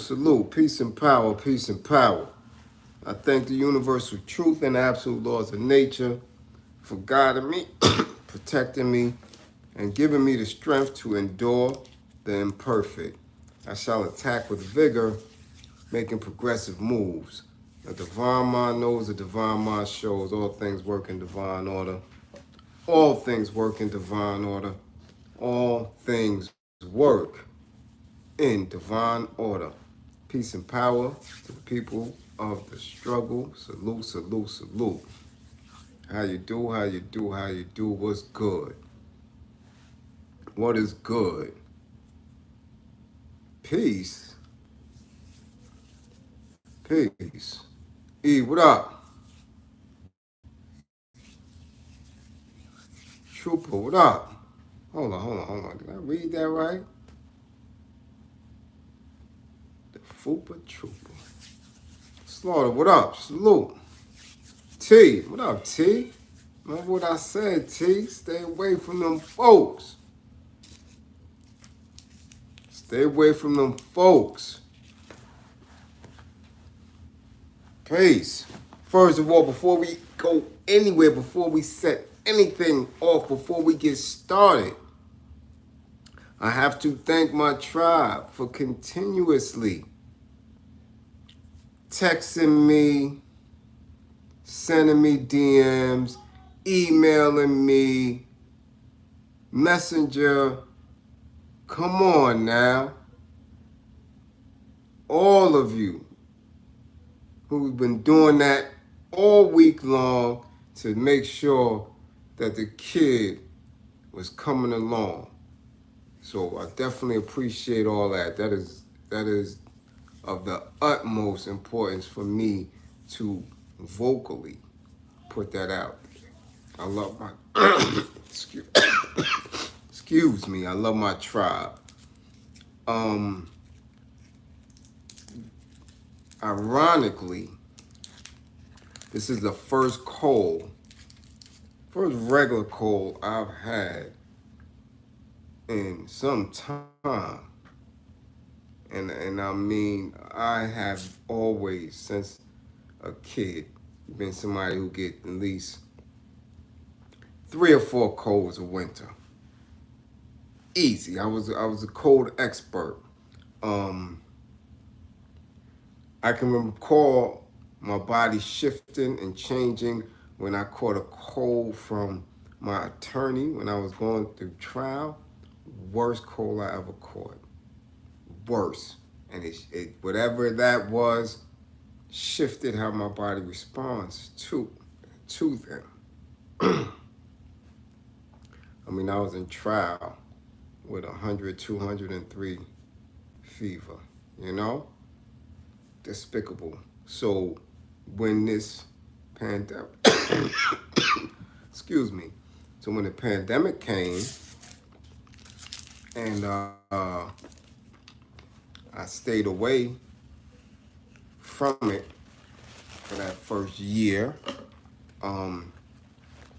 salute. Peace and power, peace and power. I thank the universal truth and absolute laws of nature for guiding me, protecting me, and giving me the strength to endure the imperfect. I shall attack with vigor, making progressive moves. A divine mind knows, a divine mind shows. All things work in divine order. All things work in divine order. All things work in divine order. Peace and power to the people of the struggle. Salute, salute, salute. How you do, how you do, how you do, what's good? What is good? Peace. Peace. E, what up? Trooper, what up? Hold on. Did I read that right? The Fupa Trooper. Slaughter, what up? Salute. T, what up, T? Remember what I said, T? Stay away from them folks. Stay away from them folks. Peace. First of all, before we go anywhere, before we set anything off, before we get started, I have to thank my tribe for continuously texting me, sending me DMs, emailing me, messenger. Come on now. All of you who's been doing that all week long to make sure that the kid was coming along. So I definitely appreciate all that. That is of the utmost importance for me to vocally put that out. I love my excuse me, I love my tribe. Ironically, this is the first regular cold I've had in some time. And I mean, I have always, since a kid, been somebody who get at least 3 or 4 colds a winter. Easy. I was a cold expert. I can recall my body shifting and changing when I caught a cold from my attorney when I was going through trial. Worst cold I ever caught. Worse. And it whatever that was shifted how my body responds to them. I mean, I was in trial with 100, 203 fever, you know? Despicable. So when this pandemic, excuse me, so when the pandemic came and I stayed away from it for that first year,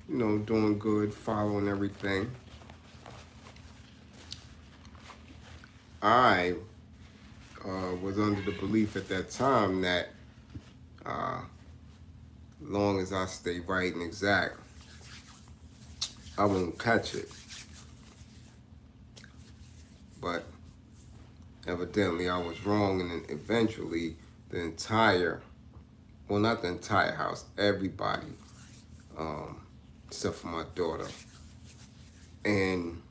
doing good, following everything, I was under the belief at that time that long as I stay right and exact, I won't catch it. But evidently I was wrong, and then eventually the entire, well, not the entire house, everybody, except for my daughter. And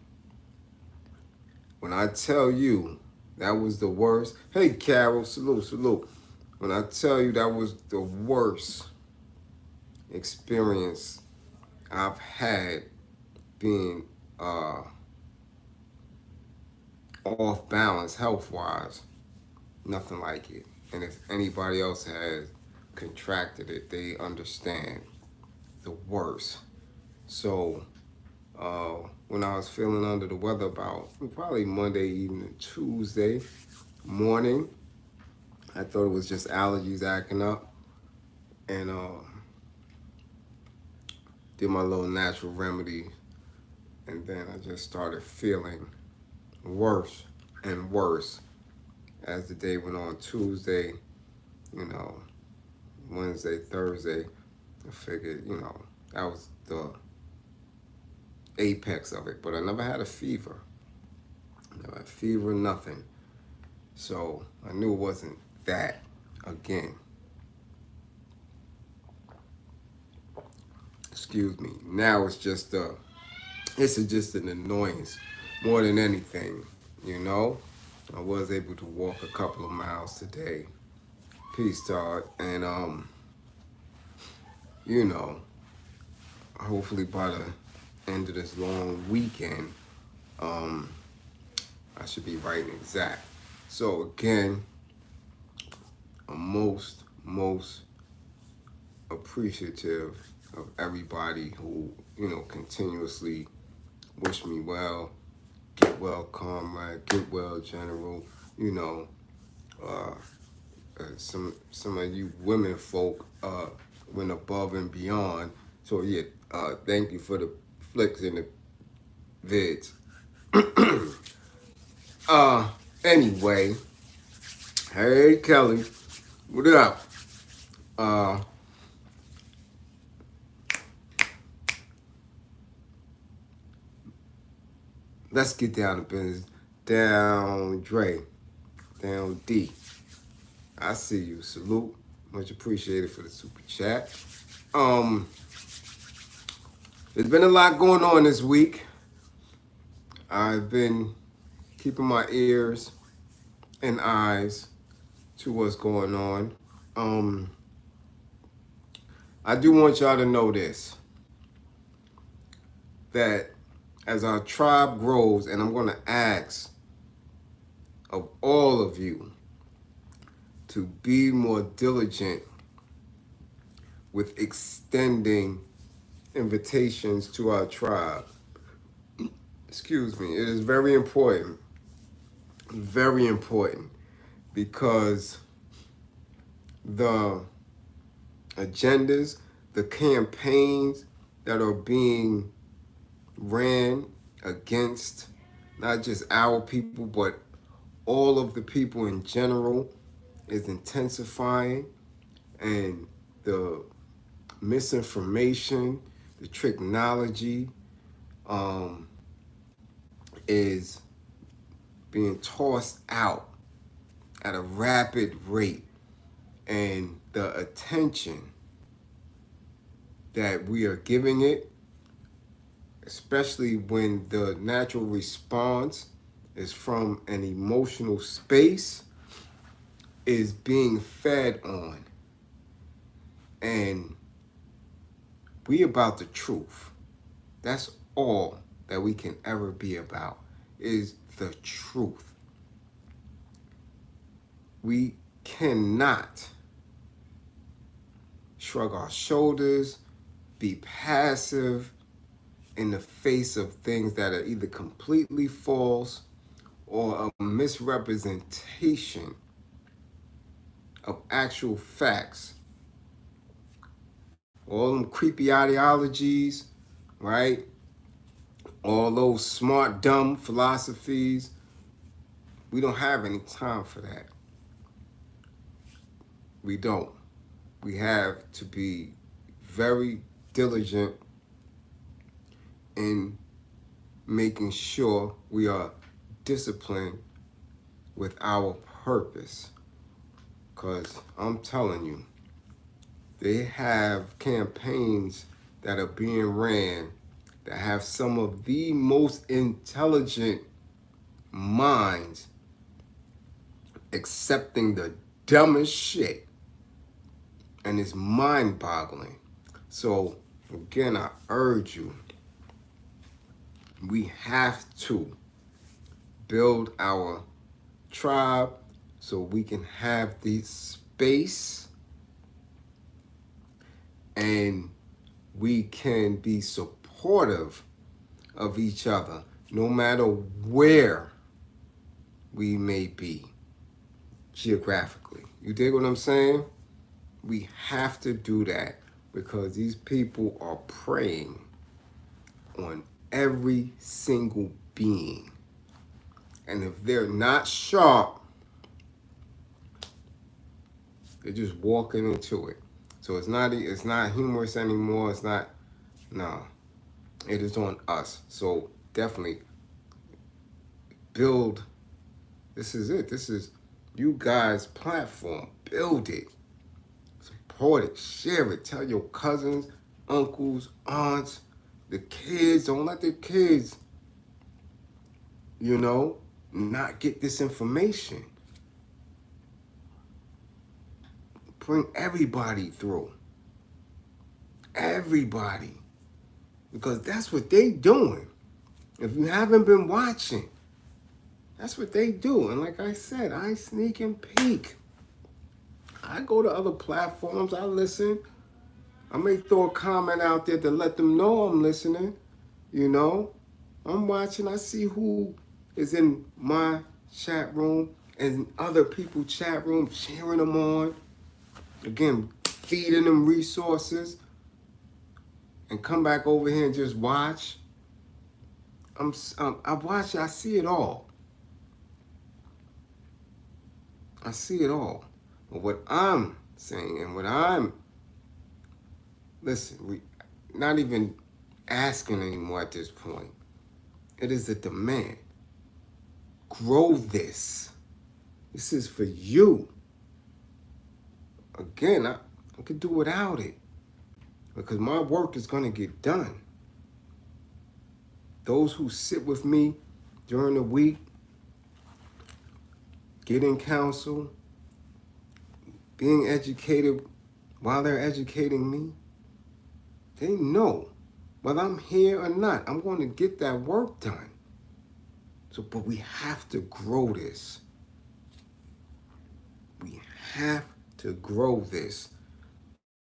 when I tell you that was the worst, hey Carol, salute. When I tell you that was the worst experience I've had being off balance health-wise, nothing like it. And if anybody else has contracted it, they understand the worst. So when I was feeling under the weather about probably Monday evening, Tuesday morning, I thought it was just allergies acting up, and did my little natural remedy, and then I just started feeling worse and worse as the day went on, Tuesday, Wednesday, Thursday, I figured, that was the apex of it. But I never had a fever. Never had fever, nothing. So I knew it wasn't that again. Excuse me. Now it's just just an annoyance more than anything, I was able to walk a couple of miles today. Peace, Todd. And hopefully by the end of this long weekend, I should be right and exact. So again, I'm most appreciative of everybody who, continuously wish me well, get well, comrade, get well, general, some of you women folk went above and beyond. So yeah, thank you for the flicks and the vids. Anyway, hey Kelly, what up? Let's get down to business. Down Dre, down D. I see you. Salute. Much appreciated for the super chat. There's been a lot going on this week. I've been keeping my ears and eyes to what's going on. I do want y'all to know this, that as our tribe grows, and I'm going to ask of all of you to be more diligent with extending invitations to our tribe. Excuse me. It is very important, because the agendas, the campaigns that are being ran against not just our people, but all of the people in general is intensifying, and the misinformation, the technology is being tossed out at a rapid rate, and the attention that we are giving it, especially when the natural response is from an emotional space, is being fed on. And we about the truth. That's all that we can ever be about, is the truth. We cannot shrug our shoulders, be passive in the face of things that are either completely false or a misrepresentation of actual facts. All them creepy ideologies, right? All those smart, dumb philosophies. We don't have any time for that. We don't. We have to be very diligent in making sure we are disciplined with our purpose. Because I'm telling you, they have campaigns that are being ran that have some of the most intelligent minds accepting the dumbest shit. And it's mind-boggling. So, again, I urge you, we have to build our tribe so we can have the space and we can be supportive of each other no matter where we may be geographically. You dig what I'm saying? We have to do that because these people are preying on every single being. And if they're not sharp, They're just walking into it. So it's not humorous anymore. It's not, no. It is on us. So definitely build. This is it. This is you guys' platform. Build it. Support it. Share it. Tell your cousins, uncles, aunts, the kids. Don't let the kids, not get this information. Bring everybody through. Everybody. Because that's what they doing. If you haven't been watching, that's what they do. And like I said, I sneak and peek. I go to other platforms. I listen. I may throw a comment out there to let them know I'm listening. I'm watching. I see who is in my chat room and other people's chat room, cheering them on. Again, feeding them resources. And come back over here and just watch. I watch it. I see it all. I see it all. But what I'm saying and what we not even asking anymore at this point. It is a demand. Grow this. This is for you. Again, I could do without it. Because my work is going to get done. Those who sit with me during the week, getting counsel, being educated while they're educating me, they know whether I'm here or not, I'm going to get that work done. But we have to grow this. We have to grow this.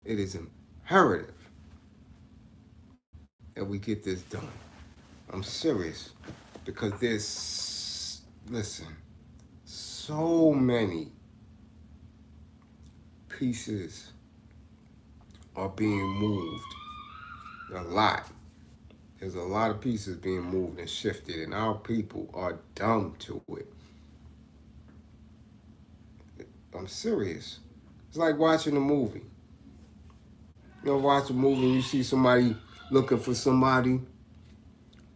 It is imperative that we get this done. I'm serious, because there's, so many pieces are being moved. A lot. There's a lot of pieces being moved and shifted, and our people are dumb to it. I'm serious. It's like watching a movie. Watch a movie and you see somebody looking for somebody.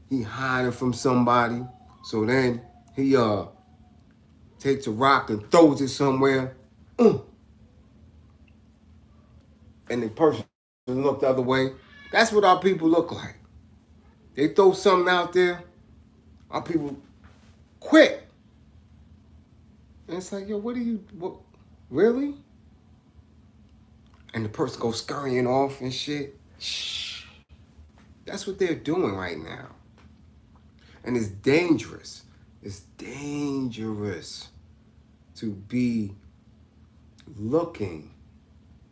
He hiding from somebody. So then he takes a rock and throws it somewhere. And the person look the other way. That's what our people look like. They throw something out there. Our people quit. And it's like, what really? And the person goes scurrying off and shit. Shh. That's what they're doing right now. And it's dangerous. It's dangerous to be looking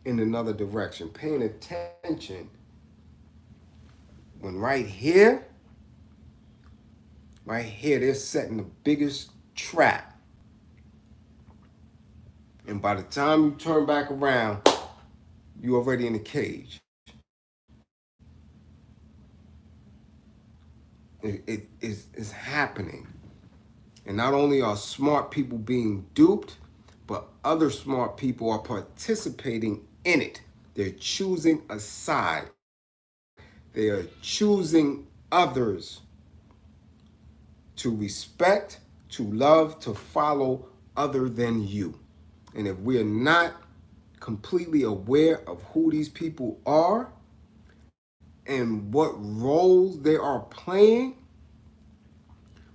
in another direction, paying attention, when right here, they're setting the biggest trap. And by the time you turn back around, you're already in the cage. It's happening. And not only are smart people being duped, but other smart people are participating in it. They're choosing a side. They are choosing others to respect, to love, to follow other than you. And if we're not completely aware of who these people are and what roles they are playing,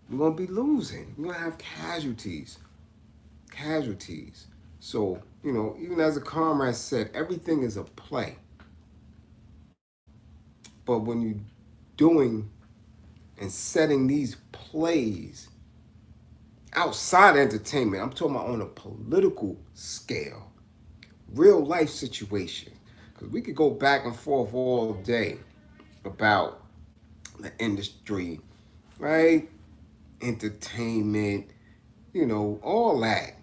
we're going to be losing. We're going to have casualties. So, even as a comrade said, everything is a play. But when you're doing and setting these plays outside entertainment, I'm talking about on a political scale, real life situation. Because we could go back and forth all day about the industry, right? Entertainment, all that.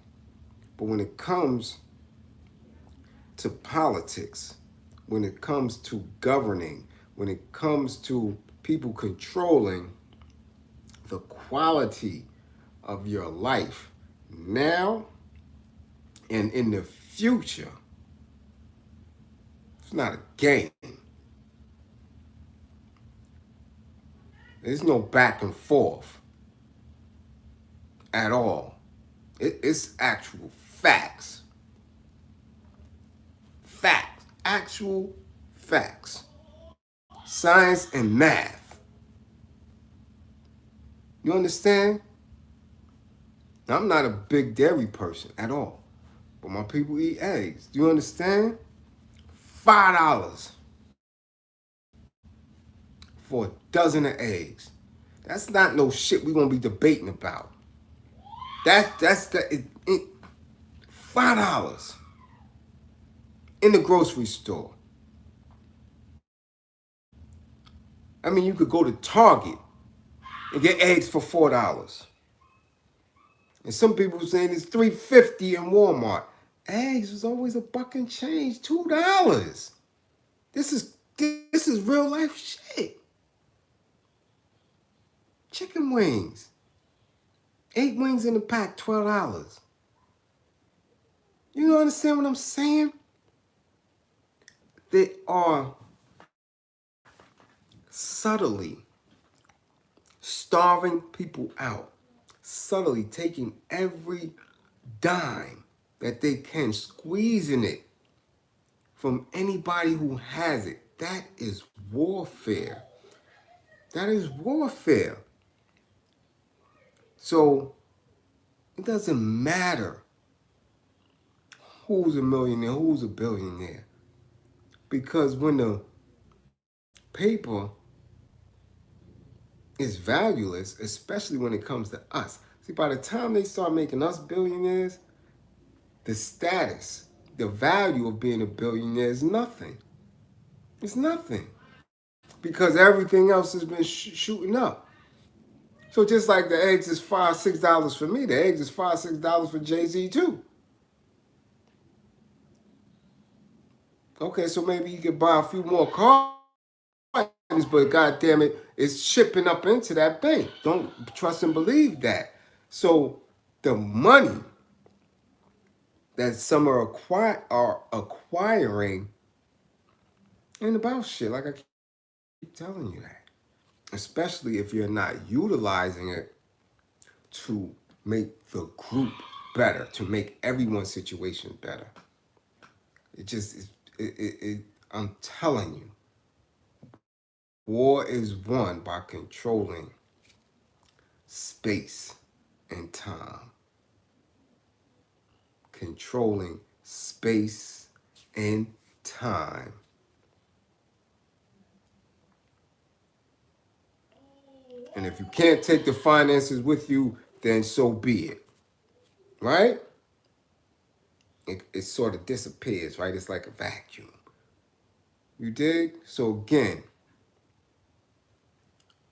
But when it comes to politics, when it comes to governing, when it comes to people controlling the quality of your life now and in the future, It's not a game. There's no back and forth at all. It's actual facts. Facts. Actual facts. Science and math. You understand? Now, I'm not a big dairy person at all, but my people eat eggs. Do you understand? $5 for a dozen of eggs. That's not no shit we gonna be debating about. $5 in the grocery store. I mean, you could go to Target and get eggs for $4. And some people saying it's $3.50 in Walmart. Eggs was always a buck and change, $2. This is real life shit. Chicken wings. 8 wings in a pack, $12. You understand what I'm saying? They are subtly starving people out, subtly taking every dime that they can, squeezing it from anybody who has it. That is warfare. That is warfare. So it doesn't matter who's a millionaire, who's a billionaire. Because when the paper is valueless, especially when it comes to us. See, by the time they start making us billionaires, the status, the value of being a billionaire is nothing. It's nothing. Because everything else has been shooting up. So just like the eggs is $5, $6 for me, the eggs is $5, $6 for Jay-Z too. Okay, so maybe you could buy a few more cars, but goddamn it, it's shipping up into that bank. Don't trust and believe that. So the money that some are acquiring ain't about shit. Like I keep telling you that. Especially if you're not utilizing it to make the group better, to make everyone's situation better. I'm telling you, war is won by controlling space and time. Controlling space and time. And if you can't take the finances with you, then so be it. Right? It sort of disappears, right? It's like a vacuum. You dig? So again,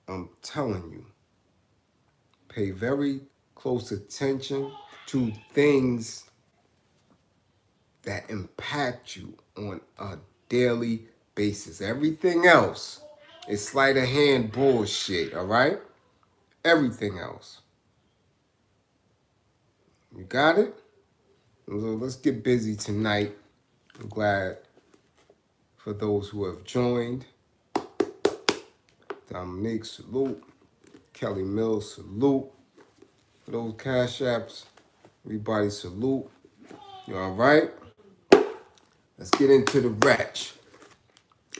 I'm telling you, pay very close attention to things that impact you on a daily basis. Everything else is sleight of hand bullshit, all right? Everything else. You got it? So let's get busy tonight. I'm glad for those who have joined. Dominique, salute. Kelly Mills, salute. For those cash apps, everybody salute. You all right? Let's get into the wretch.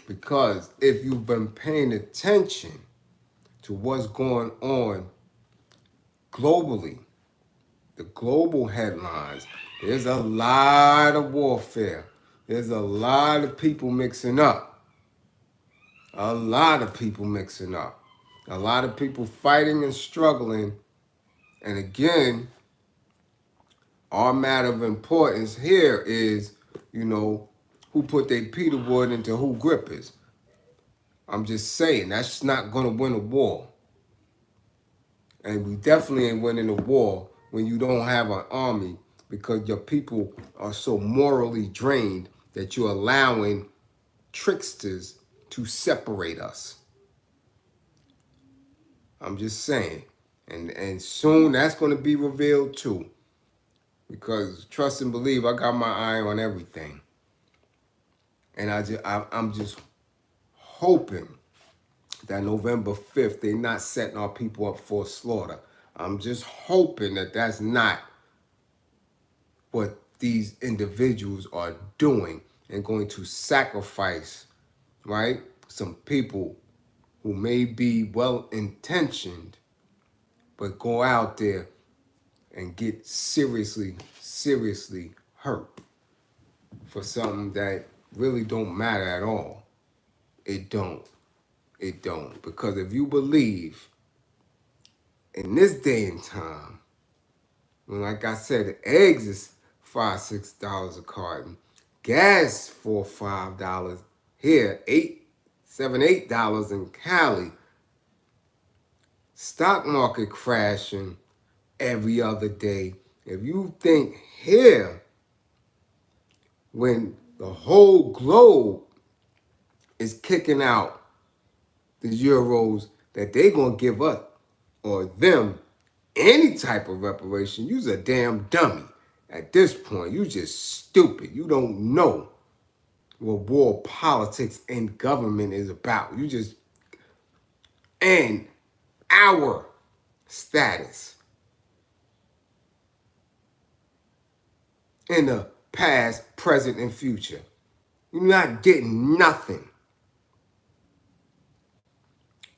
Because if you've been paying attention to what's going on globally, the global headlines, there's a lot of warfare. There's a lot of people mixing up. A lot of people mixing up. A lot of people fighting and struggling. And again, our matter of importance here is, who put their Peter Wood into who grippers. I'm just saying, that's not going to win a war. And we definitely ain't winning a war when you don't have an army because your people are so morally drained that you're allowing tricksters to separate us. I'm just saying. And soon that's going to be revealed too. Because trust and believe, I got my eye on everything. And I'm just hoping that November 5th, they're not setting our people up for slaughter. I'm just hoping that that's not what these individuals are doing and going to sacrifice, right? Some people who may be well-intentioned, but go out there and get seriously hurt for something that really don't matter at all. It don't. It don't. Because if you believe in this day and time, when, like I said, the eggs is $5-6 a carton, gas $4-5 here, $7-8 in Cali, stock market crashing every other day. If you think here, when the whole globe is kicking out the euros, that they gonna give us or them any type of reparation, you's a damn dummy. At this point, you just stupid. You don't know what war politics and government is about. You just, and our status in the past, present, and future. You're not getting nothing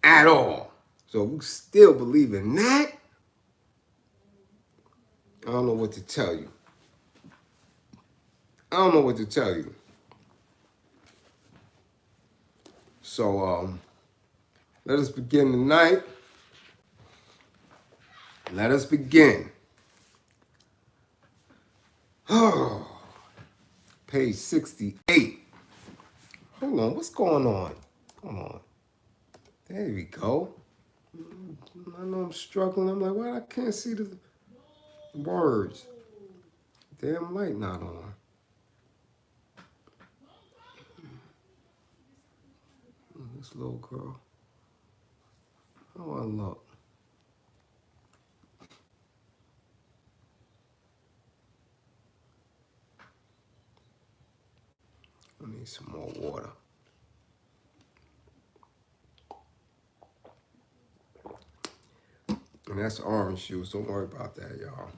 at all. So if you still believe in that, I don't know what to tell you. I don't know what to tell you. So let us begin tonight. Let us begin. Oh, page 68. Hold on, what's going on? Hold on. There we go. I know I'm struggling. I'm like, well, I can't see the words. Damn light not on. This little girl. How I look? I need some more water. And that's orange juice. Don't worry about that, y'all.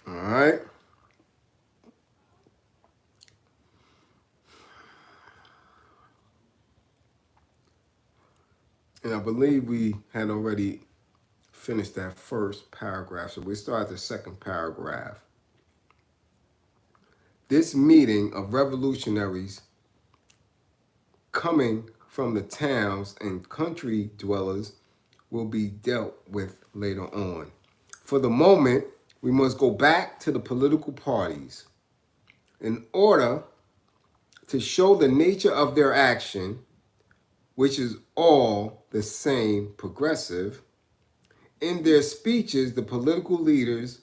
All right. And I believe we had already finished that first paragraph. So we start the second paragraph. This meeting of revolutionaries coming from the towns and country dwellers will be dealt with later on. For the moment, we must go back to the political parties. In order to show the nature of their action, which is all the same progressive, in their speeches, the political leaders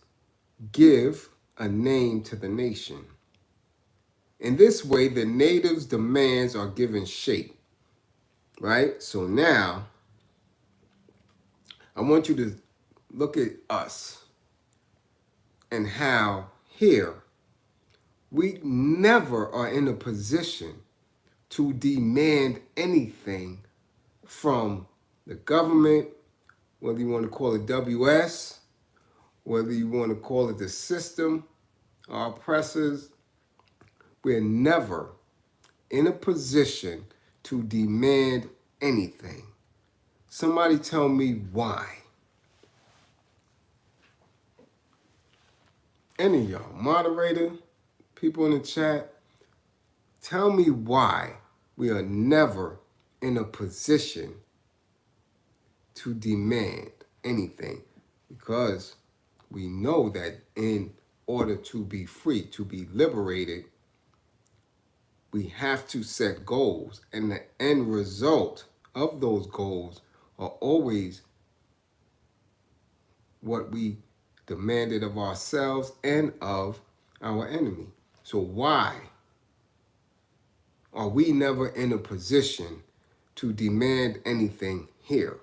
give a name to the nation. In this way, the natives' demands are given shape, right? So now, I want you to look at us and how here we never are in a position to demand anything from the government, whether you want to call it WS, whether you want to call it the system, our oppressors. We're never in a position to demand anything. Somebody tell me why. Any of y'all, moderator, people in the chat, tell me why we are never in a position to demand anything. Because we know that in order to be free, to be liberated, we have to set goals. And the end result of those goals are always what we demanded of ourselves and of our enemy. So why are we never in a position to demand anything here?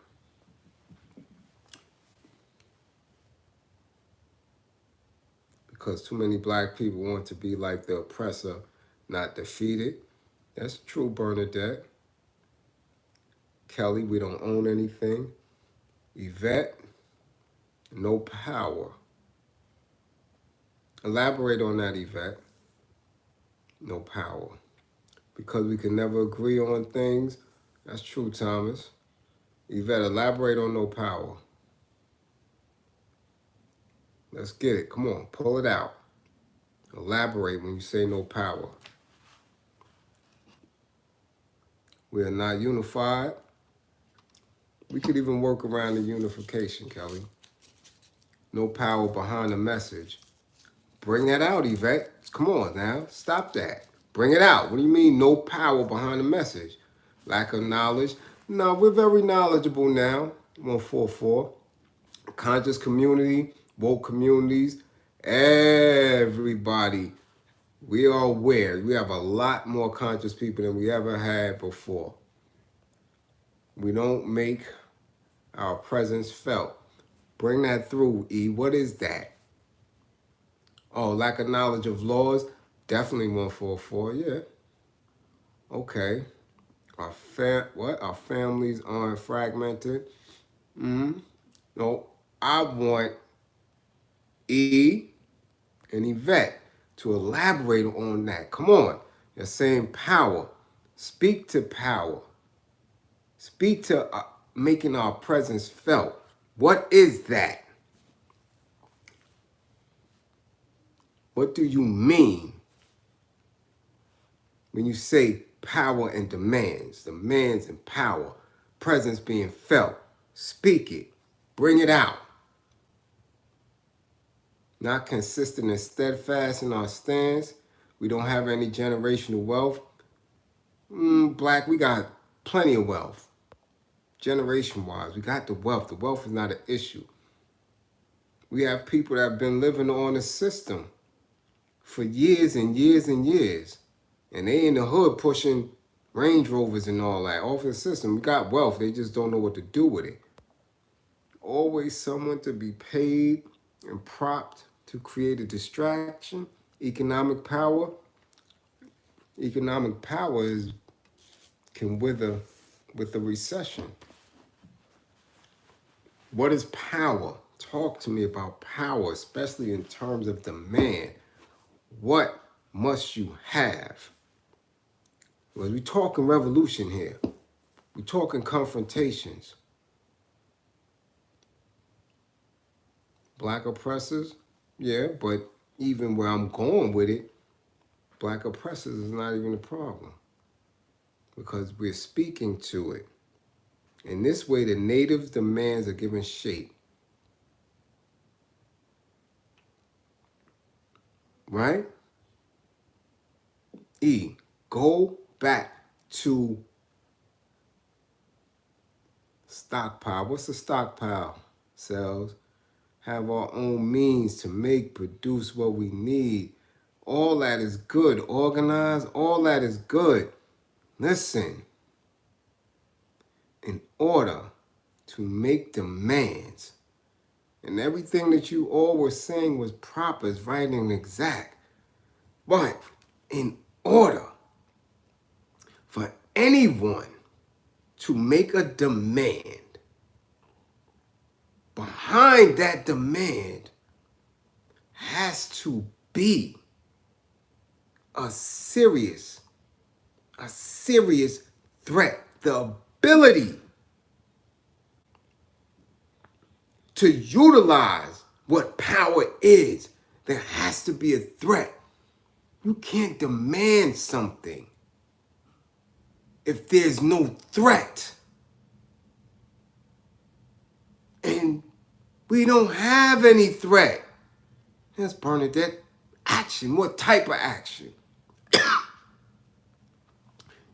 Because too many black people want to be like the oppressor not defeated. That's true, Bernadette. Kelly, we don't own anything. Yvette, no power. Elaborate on that, Yvette. No power. Because we can never agree on things. That's true, Thomas. Yvette, elaborate on no power. Let's get it. Come on, pull it out. Elaborate when you say no power. We are not unified. We could even work around the unification, Kelly. No power behind the message. Bring that out, Yvette. Come on now. Stop that. Bring it out. What do you mean no power behind the message? Lack of knowledge? No, we're very knowledgeable now. 144. Conscious community, woke communities, everybody. We are aware. We have a lot more conscious people than we ever had before. We don't make our presence felt. Bring that through, E. What is that? Oh, lack of knowledge of laws? Definitely 144, yeah. Okay. Our families aren't fragmented? No, I want E and Yvette to elaborate on that. Come on. You're saying power. Speak to power. Speak to making our presence felt. What is that? What do you mean when you say power and demands and power, presence being felt? Speak it. Bring it out. Not consistent and steadfast in our stance. We don't have any generational wealth. Black, we got plenty of wealth. Generation-wise, we got the wealth. The wealth is not an issue. We have people that have been living on the system for years and years and years. And they in the hood pushing Range Rovers and all that off the system. We got wealth. They just don't know what to do with it. Always someone to be paid and propped to create a distraction. Economic power. Economic power can wither with a recession. What is power? Talk to me about power, especially in terms of demand. What must you have? Well, we're talking revolution here. We're talking confrontations. Black oppressors? Yeah, but even where I'm going with it, black oppressors is not even a problem. Because we're speaking to it. In this way, the native demands are given shape. Right? E, go back to stockpile. What's the stockpile? Cells. Have our own means to make, produce what we need. All that is good. Organize, all that is good. Listen. In order to make demands, and everything that you all were saying was proper, is right and exact. But in order for anyone to make a demand, behind that demand has to be a serious threat. The ability to utilize what power is. There has to be a threat. You can't demand something if there's no threat. And we don't have any threat. Yes, Bernadette. Action. What type of action?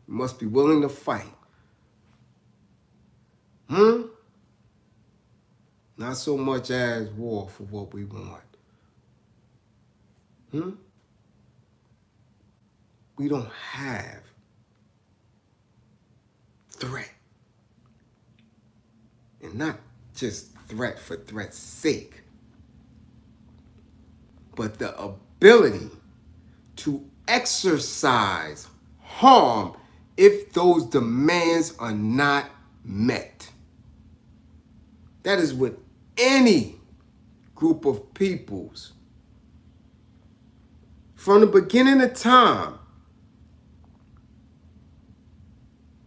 You must be willing to fight. Not so much as war for what we want. We don't have threat. And not just threat for threat's sake, but the ability to exercise harm if those demands are not met. That is with any group of peoples. From the beginning of time,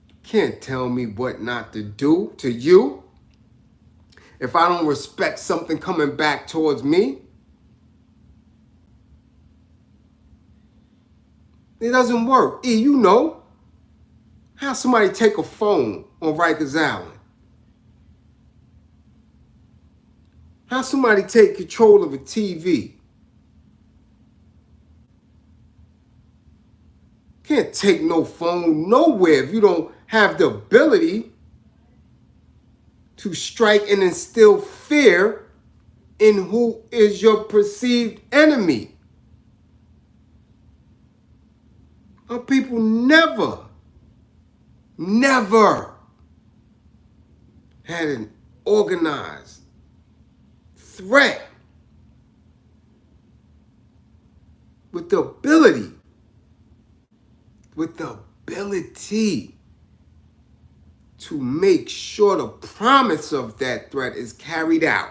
you can't tell me what not to do to you if I don't respect something coming back towards me. It doesn't work. You know how somebody take a phone on Rikers Island? How somebody take control of a TV? Can't take no phone nowhere if you don't have the ability to strike and instill fear in who is your perceived enemy. Our people never had an organized threat with the ability to make sure the promise of that threat is carried out.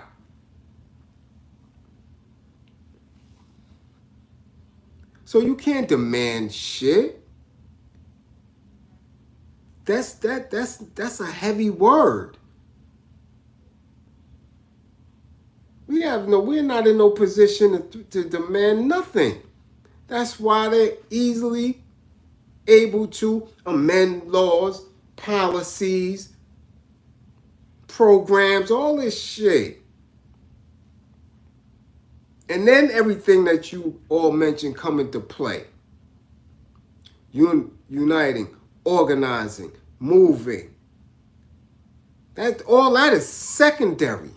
So you can't demand shit. That's a heavy word. We're not in no position to demand nothing. That's why they're easily able to amend laws, policies, programs, all this shit. And then everything that you all mentioned come into play. Uniting, organizing, moving. All that is secondary.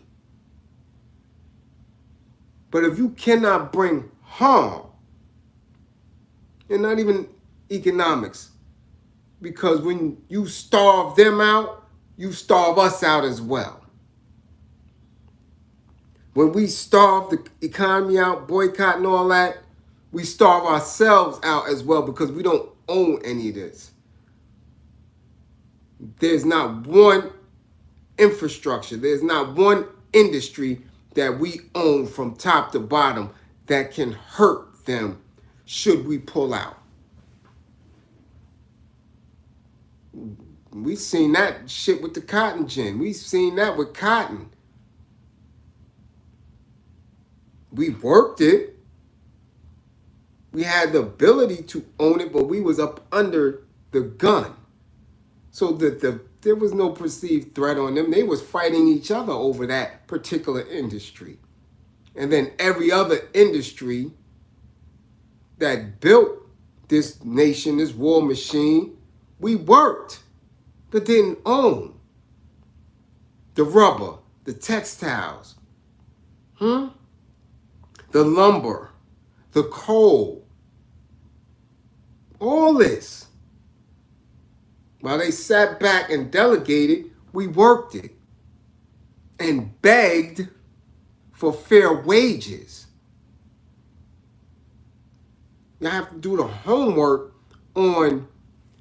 But if you cannot bring harm, and not even economics, because when you starve them out, you starve us out as well. When we starve the economy out, boycott and all that, we starve ourselves out as well because we don't own any of this. There's not one infrastructure, there's not one industry that we own from top to bottom that can hurt them should we pull out. We've seen that shit with the cotton gin. We've seen that with cotton. We worked it. We had the ability to own it, but we was up under the gun. So there was no perceived threat on them. They was fighting each other over that particular industry. And then every other industry that built this nation, this war machine, we worked, but didn't own. The rubber, the textiles, the lumber, the coal, all this. While they sat back and delegated, we worked it and begged for fair wages. You have to do the homework on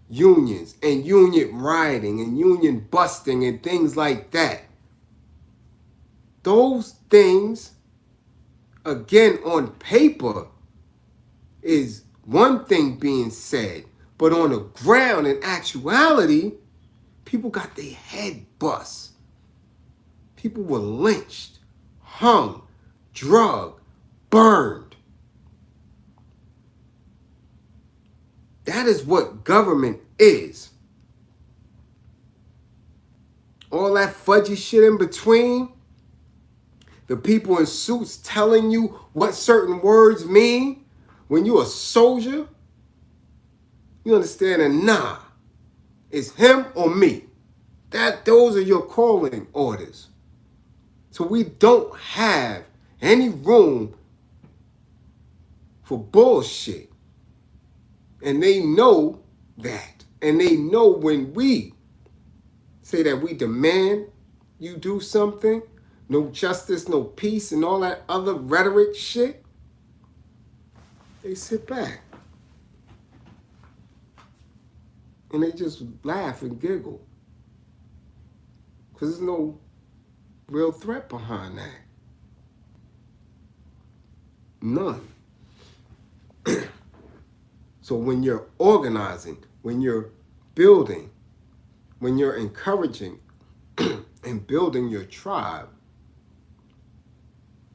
unions and union rioting and union busting and things like that. Those things, again, on paper is one thing being said, but on the ground, in actuality, people got their head bust. People were lynched, hung, drugged, burned. That is what government is. All that fudgy shit in between, the people in suits telling you what certain words mean, when you're a soldier, you understand that nah, it's him or me. Those are your calling orders. So we don't have any room for bullshit. And they know that. And they know when we say that we demand you do something, no justice, no peace, and all that other rhetoric shit, they sit back. And they just laugh and giggle. Because there's no real threat behind that. None. So when you're organizing, when you're building, when you're encouraging and building your tribe,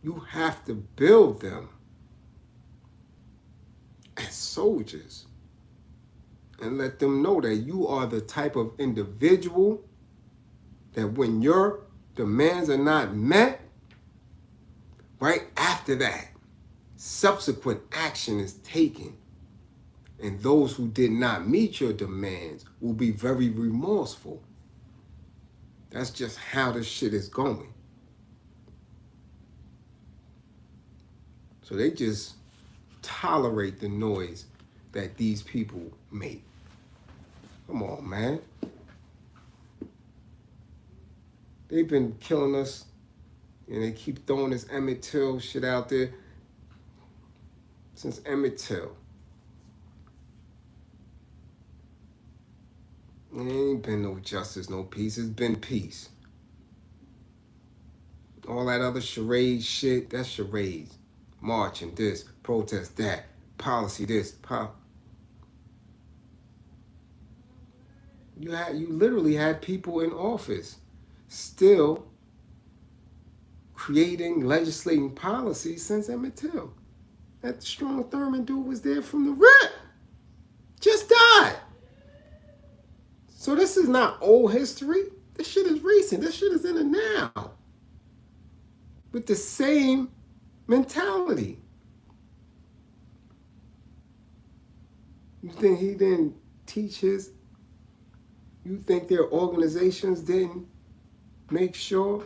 you have to build them as soldiers and let them know that you are the type of individual that when your demands are not met, right after that, subsequent action is taken. And those who did not meet your demands will be very remorseful. That's just how this shit is going. So they just tolerate the noise that these people make. Come on, man. They've been killing us, and they keep throwing this Emmett Till shit out there since Emmett Till. There ain't been no justice, no peace. It's been peace. All that other charade shit, that's charades. Marching this, protest that, policy this, You literally had people in office still creating, legislating policies since Emmett Till. That Strong Thurman dude was there from the rip. Just died. So this is not old history. This shit is recent. This shit is in the now. With the same mentality. You think he didn't teach his? You think their organizations didn't make sure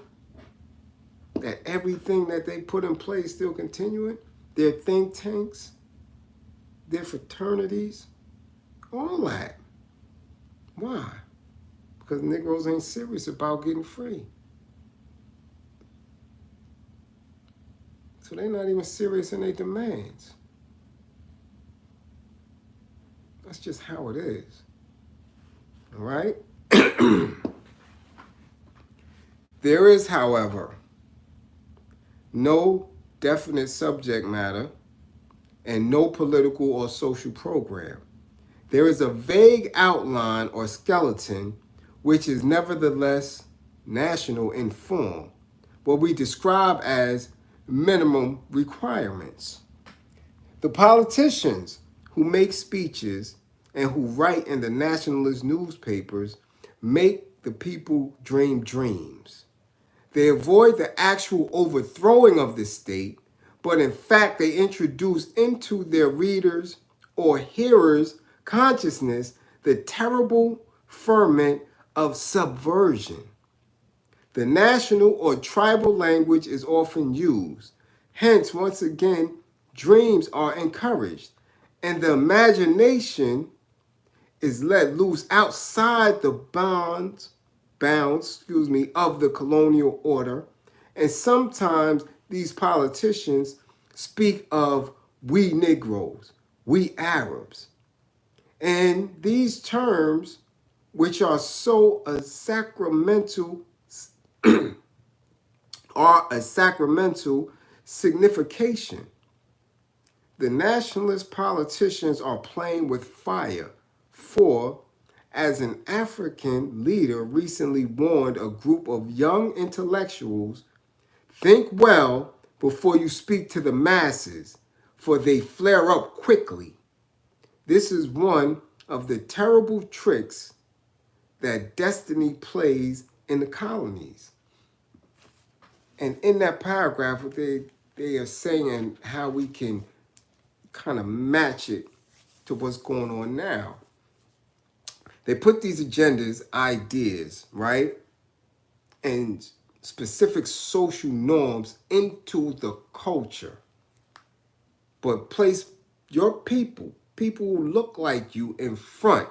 that everything that they put in place still continuing? Their think tanks, their fraternities, all that. Why? Because Negroes ain't serious about getting free. So they're not even serious in their demands. That's just how it is. All right? There is, however, no definite subject matter and no political or social program. There is a vague outline or skeleton which is nevertheless national in form, what we describe as minimum requirements. The politicians who make speeches and who write in the nationalist newspapers make the people dream dreams. They avoid the actual overthrowing of the state, but in fact they introduce into their readers' or hearers' consciousness the terrible ferment of subversion. The national or tribal language is often used. Hence, once again, dreams are encouraged, and the imagination is let loose outside the bounds of the colonial order. And sometimes these politicians speak of we Negroes, we Arabs. And these terms, which are so sacramental, are a sacramental signification. The nationalist politicians are playing with fire, for, as an African leader recently warned a group of young intellectuals, think well before you speak to the masses, for they flare up quickly. This is one of the terrible tricks that destiny plays in the colonies. And in that paragraph, they are saying how we can kind of match it to what's going on now. They put these agendas, ideas, right, and specific social norms into the culture, but place your people who look like you in front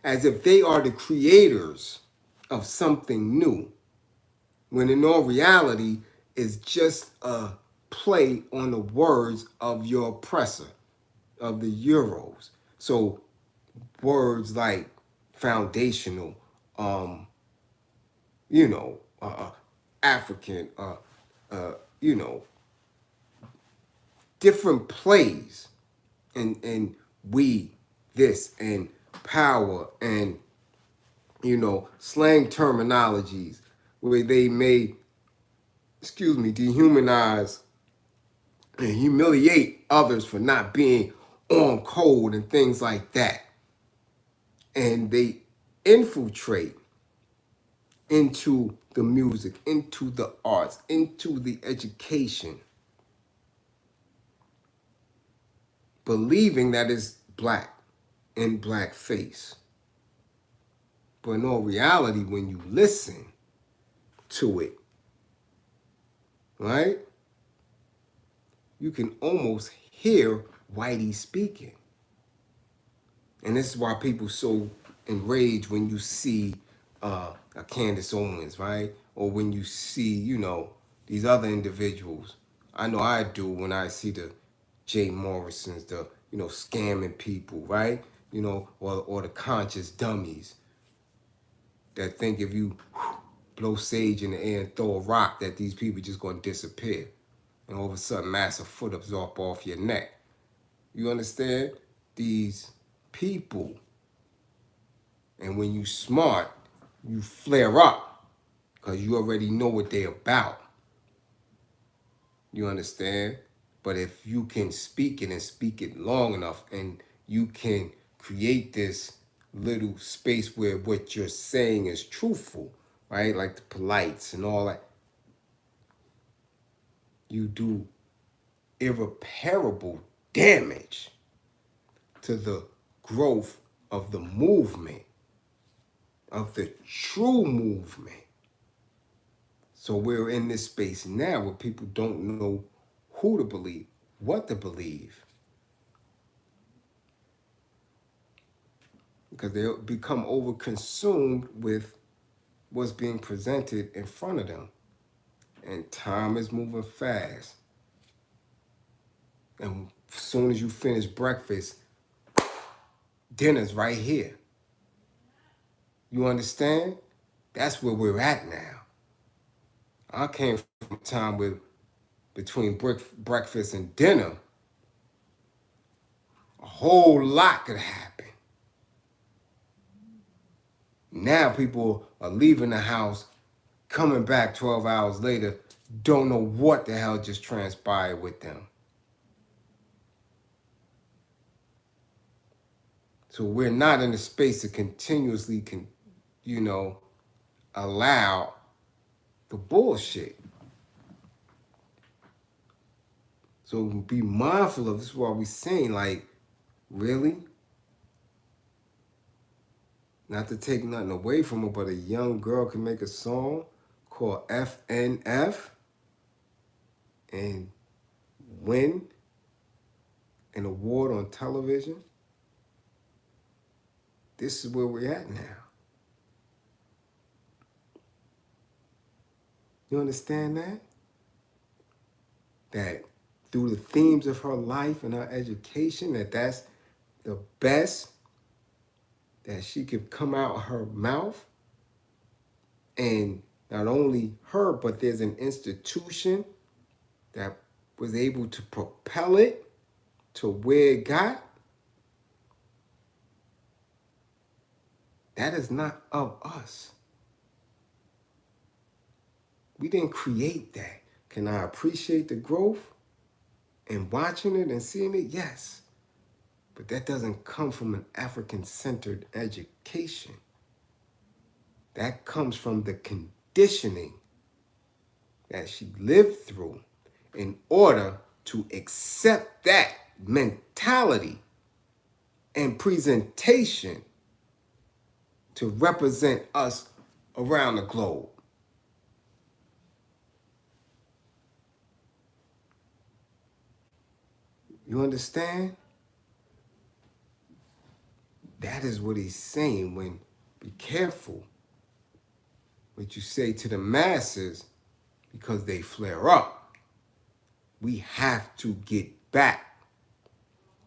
as if they are the creators of something new, when in all reality is just a play on the words of your oppressor, of the Euros. So words like foundational, African, different plays, and we, this, and power, and slang terminologies where they may, dehumanize and humiliate others for not being on code and things like that. And they infiltrate into the music, into the arts, into the education, believing that it's black and blackface. But in all reality, when you listen to it, right, you can almost hear Whitey speaking. And this is why people so enraged when you see a Candace Owens, right? Or when you see, these other individuals. I know I do when I see the Jay Morrisons, the, scamming people, right? Or the conscious dummies that think if you blow sage in the air and throw a rock that these people just gonna disappear. And all of a sudden massive foot-ups off your neck. You understand? These people. And when you smart, you flare up because you already know what they're about. You understand? But if you can speak it and speak it long enough, and you can create this little space where what you're saying is truthful, right? Like the polites and all that, you do irreparable damage to the growth of the movement, of the true movement. So we're in this space now where people don't know who to believe, what to believe. Because they become over-consumed with what's being presented in front of them. And time is moving fast. And as soon as you finish breakfast, dinner's right here. You understand? That's where we're at now. I came from a time where between breakfast and dinner, a whole lot could happen. Now people are leaving the house, coming back 12 hours later, don't know what the hell just transpired with them. So we're not in a space to continuously, allow the bullshit. So be mindful of this. Is what we're saying. Like, really? Not to take nothing away from her, but a young girl can make a song called FNF and win an award on television. This is where we're at now. You understand that? That through the themes of her life and her education, that's the best that she could come out of her mouth. And not only her, but there's an institution that was able to propel it to where it got. That is not of us. We didn't create that. Can I appreciate the growth and watching it and seeing it? Yes. But that doesn't come from an African-centered education. That comes from the conditioning that she lived through in order to accept that mentality and presentation to represent us around the globe. You understand? That is what he's saying when be careful what you say to the masses because they flare up. We have to get back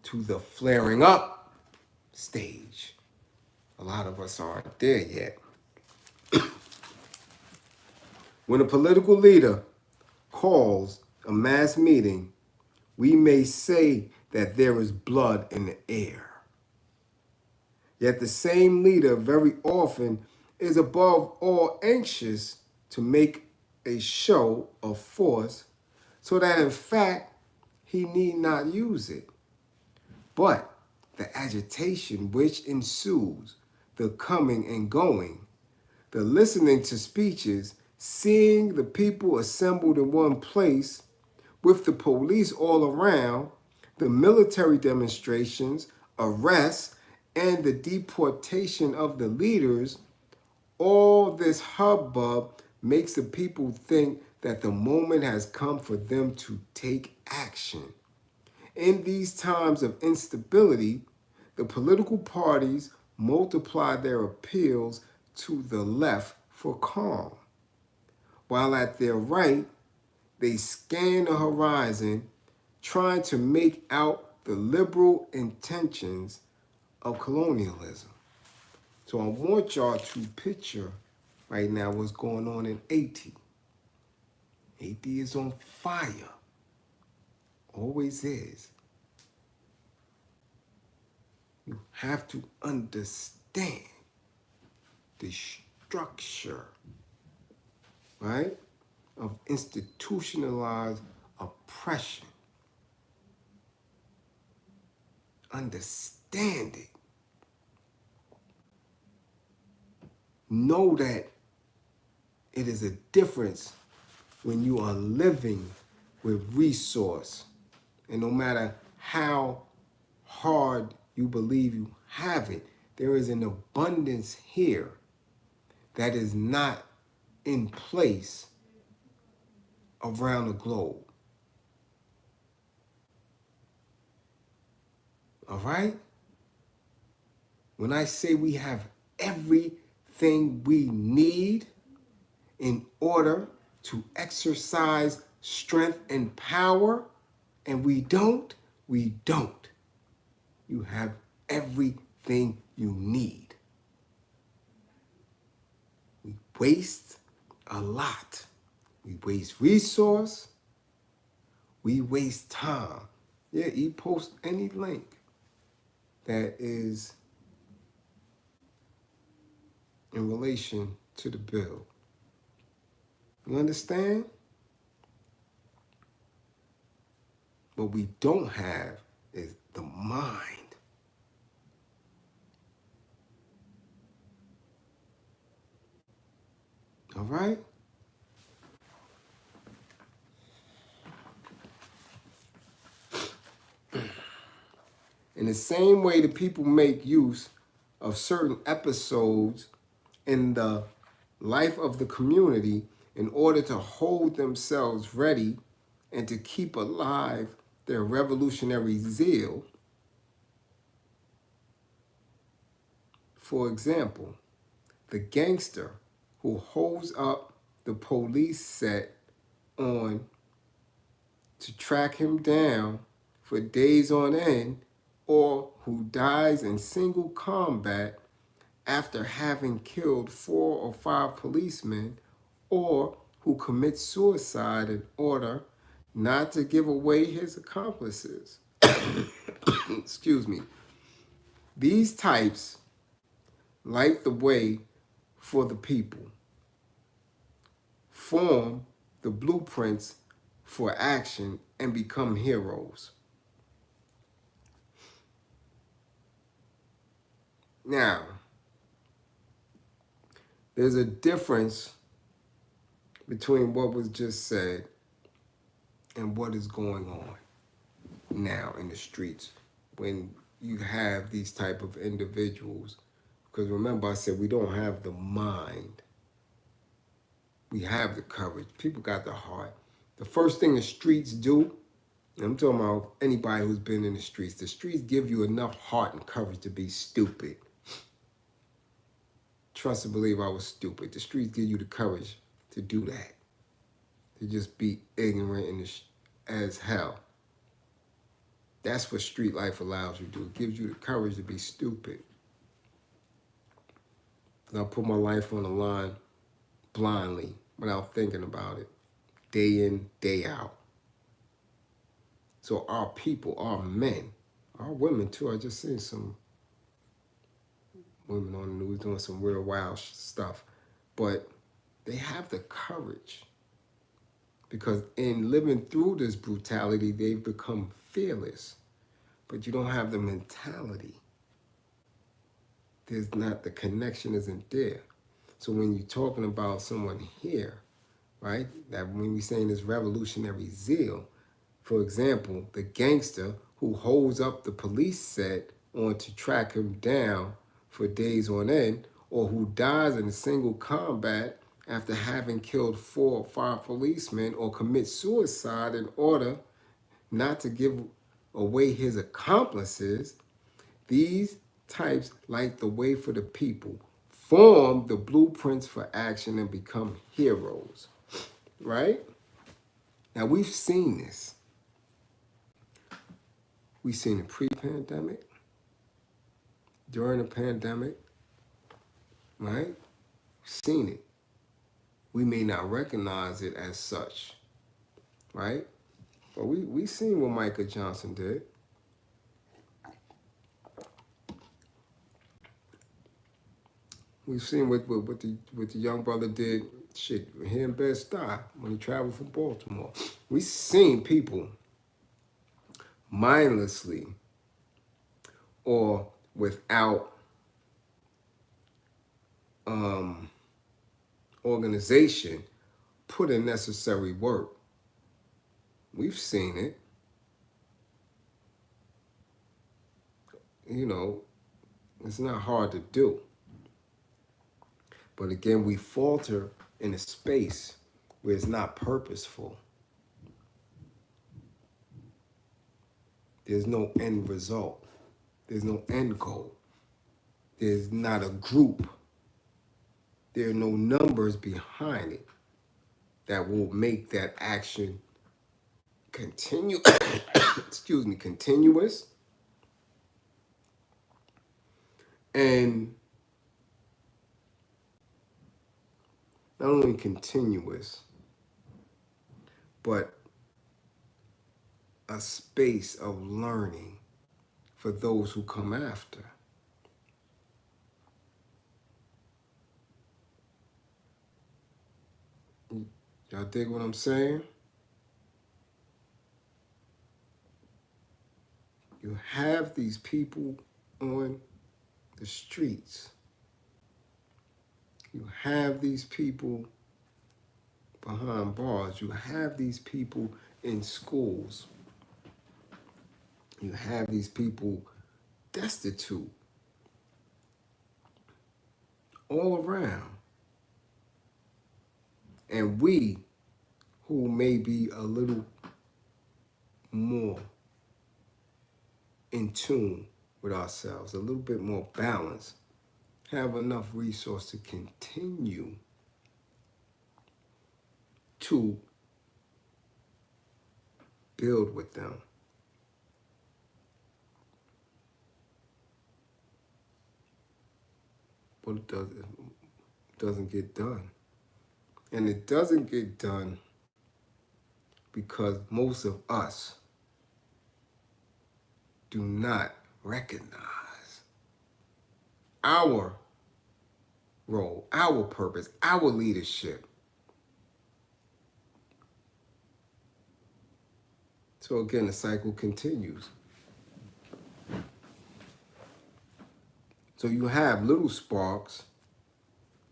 to the flaring up stage. A lot of us aren't there yet. When a political leader calls a mass meeting, we may say that there is blood in the air. Yet the same leader very often is above all anxious to make a show of force so that in fact he need not use it. But the agitation which ensues, the coming and going, the listening to speeches, seeing the people assembled in one place, with the police all around, the military demonstrations, arrests, and the deportation of the leaders, all this hubbub makes the people think that the moment has come for them to take action. In these times of instability, the political parties multiply their appeals to the left for calm, while at their right, they scan the horizon, trying to make out the liberal intentions of colonialism. So I want y'all to picture right now what's going on in Haiti. Haiti is on fire. Always is. You have to understand the structure, right, of institutionalized oppression. Understand it. Know that it is a difference when you are living with resource. And no matter how hard you believe you have it, there is an abundance here that is not in place around the globe. All right? When I say we have everything we need in order to exercise strength and power, and we don't. You have everything you need. We waste a lot. We waste resource. We waste time. Yeah, you post any link that is in relation to the bill. You understand? What we don't have is the mind. All right? In the same way that people make use of certain episodes in the life of the community in order to hold themselves ready and to keep alive their revolutionary zeal. For example, the gangster who holds up the police set on to track him down for days on end, or who dies in single combat after having killed 4 or 5 policemen, or who commits suicide in order not to give away his accomplices. Excuse me. These types light the way for the people, form the blueprints for action, and become heroes. Now, there's a difference between what was just said and what is going on now in the streets when you have these type of individuals. Because remember, I said we don't have the mind. We have the courage. People got the heart. The first thing the streets do, and I'm talking about anybody who's been in the streets give you enough heart and courage to be stupid. Trust and believe I was stupid. The streets give you the courage to do that. To just be ignorant as hell. That's what street life allows you to do. It gives you the courage to be stupid. I put my life on the line blindly without thinking about it, day in, day out. So our people, our men, our women too. I just seen some women on the news doing some real wild stuff. But they have the courage because in living through this brutality, they've become fearless. But you don't have the mentality. There's not, the connection isn't there. So when you're talking about someone here, right, that when we're saying this revolutionary zeal, for example, the gangster who holds up the police set on to track him down for days on end, or who dies in a single combat after having killed 4 or 5 policemen, or commits suicide in order not to give away his accomplices, these types light the way for the people, form the blueprints for action, and become heroes, right? Now, we've seen this. We've seen it pre-pandemic, during the pandemic, right? We've seen it. We may not recognize it as such, right? But we seen what Michael Johnson did. We've seen what the young brother did, shit, here in Bed-Stuy when he traveled from Baltimore. We've seen people mindlessly or without organization put in necessary work. We've seen it. You know, it's not hard to do. But again, we falter in a space where it's not purposeful. There's no end result. There's no end goal. There's not a group. There are no numbers behind it that will make that action continue, continuous, and not only continuous, but a space of learning for those who come after. Y'all dig what I'm saying? You have these people on the streets. You have these people behind bars. You have these people in schools. You have these people destitute all around. And we, who may be a little more in tune with ourselves, a little bit more balanced, have enough resource to continue to build with them. But it doesn't get done. And it doesn't get done because most of us do not recognize our role, our purpose, our leadership. So again, the cycle continues. So you have little sparks,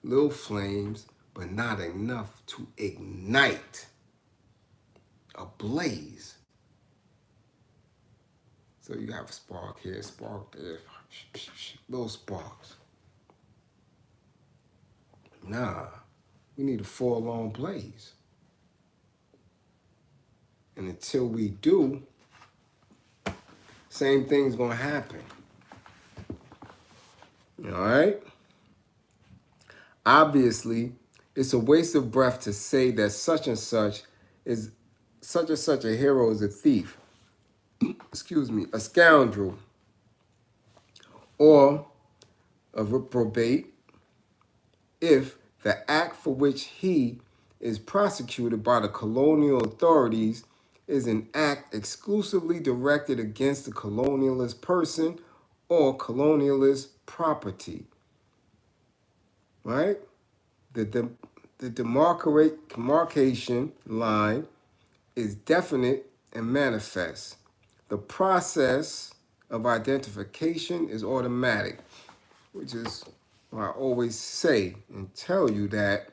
little flames, but not enough to ignite a blaze. So you have a spark here, spark there, little sparks. Nah, we need a full-on blaze. And until we do, same thing's gonna happen. All right? Obviously, it's a waste of breath to say that such and such a hero is a thief, a scoundrel, or a reprobate, if the act for which he is prosecuted by the colonial authorities is an act exclusively directed against the colonialist person or colonialist property, right? The demarcation line is definite and manifest. The process of identification is automatic, which is why I always say and tell you that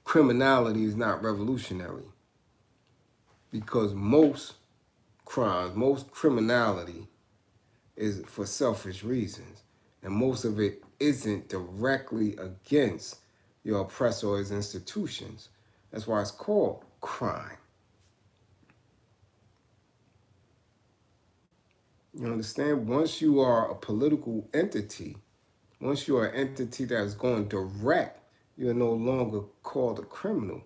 criminality is not revolutionary, because most crimes, most criminality is for selfish reasons, and most of it isn't directly against your oppressor or his institutions. That's why it's called crime. You understand? Once you are a political entity, once you are an entity that is going direct, you're no longer called a criminal.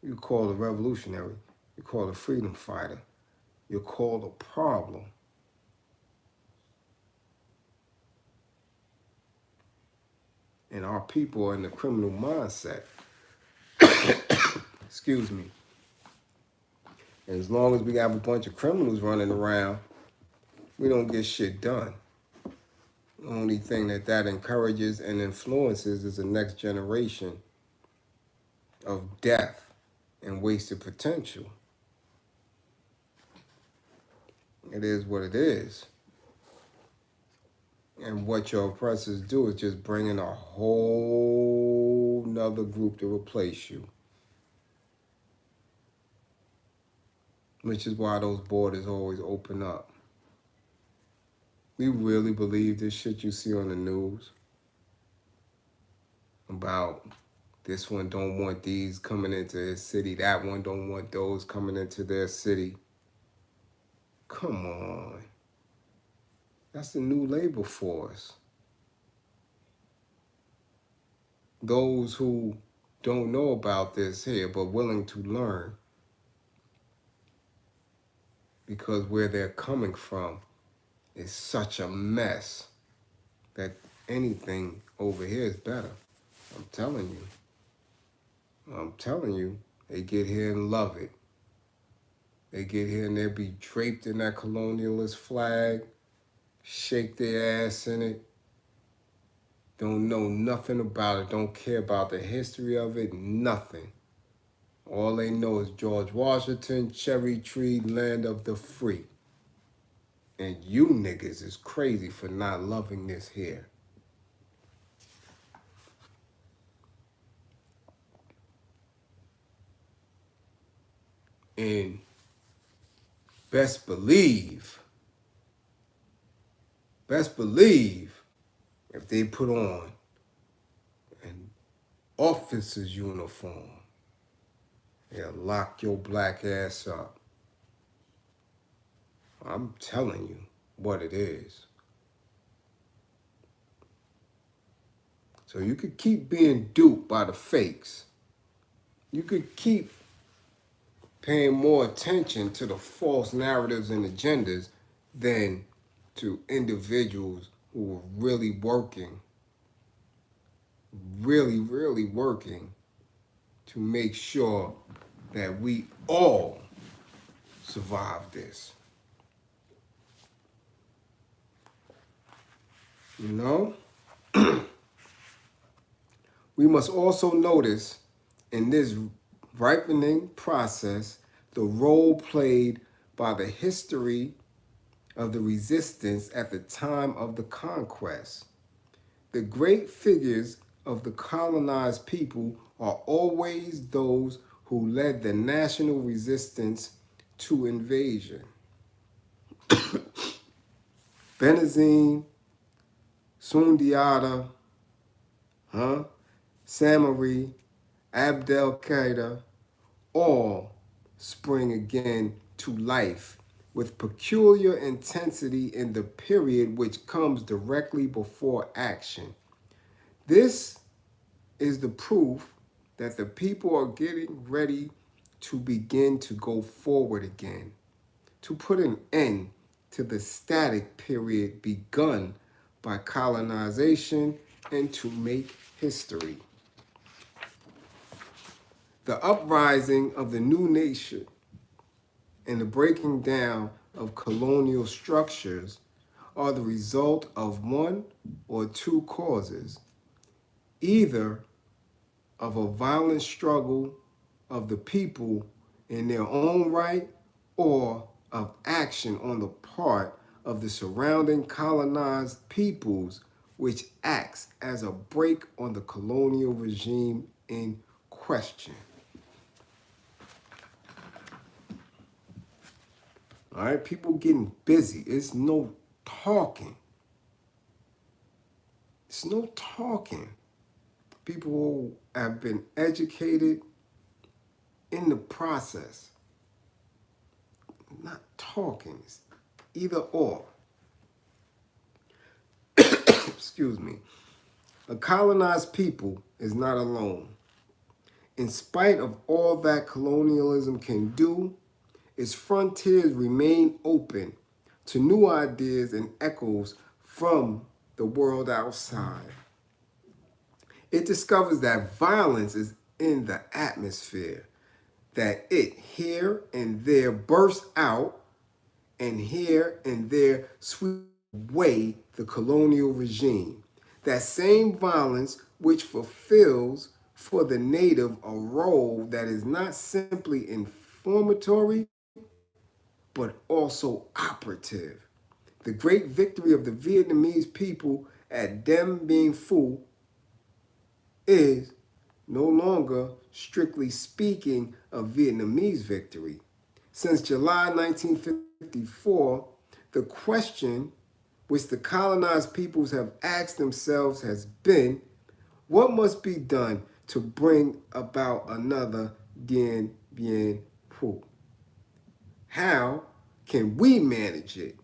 You're called a revolutionary. You're called a freedom fighter. You're called a problem. And our people are in the criminal mindset. Excuse me. And as long as we have a bunch of criminals running around, we don't get shit done. The only thing that encourages and influences is the next generation of death and wasted potential. It is what it is. And what your oppressors do is just bring in a whole nother group to replace you. Which is why those borders always open up. We really believe this shit you see on the news about this one don't want these coming into his city, that one don't want those coming into their city. Come on. That's the new labor force. Those who don't know about this here but willing to learn, because where they're coming from is such a mess that anything over here is better. I'm telling you, they get here and love it. They get here and they'll be draped in that colonialist flag, shake their ass in it, don't know nothing about it, don't care about the history of it, nothing. All they know is George Washington, cherry tree, land of the free. And you niggas is crazy for not loving this here. And best believe if they put on an officer's uniform, they'll lock your black ass up. I'm telling you what it is. So you could keep being duped by the fakes. You could keep paying more attention to the false narratives and agendas than to individuals who are really working, really working to make sure that we all survive this. You know? We must also notice in this ripening process the role played by the history of the resistance at the time of the conquest. The great figures of the colonized people are always those who led the national resistance to invasion. Benazir, Sundiata, Samari, Abdelkader, all spring again to life with peculiar intensity in the period which comes directly before action. This is the proof that the people are getting ready to begin to go forward again, to put an end to the static period begun by colonization and to make history. The uprising of the new nation and the breaking down of colonial structures are the result of one or two causes, either of a violent struggle of the people in their own right or of action on the part of the surrounding colonized peoples, which acts as a brake on the colonial regime in question. All right, people getting busy. It's no talking. It's no talking. People have been educated in the process. Not talking. It's either or. Excuse me. A colonized people is not alone. In spite of all that colonialism can do, its frontiers remain open to new ideas and echoes from the world outside. It discovers that violence is in the atmosphere, that it here and there bursts out, and here and there sweeps away the colonial regime. That same violence which fulfills for the native a role that is not simply informatory, but also operative. The great victory of the Vietnamese people at Dien Bien Phu is no longer, strictly speaking, a Vietnamese victory. Since July 1954, the question which the colonized peoples have asked themselves has been, what must be done to bring about another Dien Bien Phu? How can we manage it?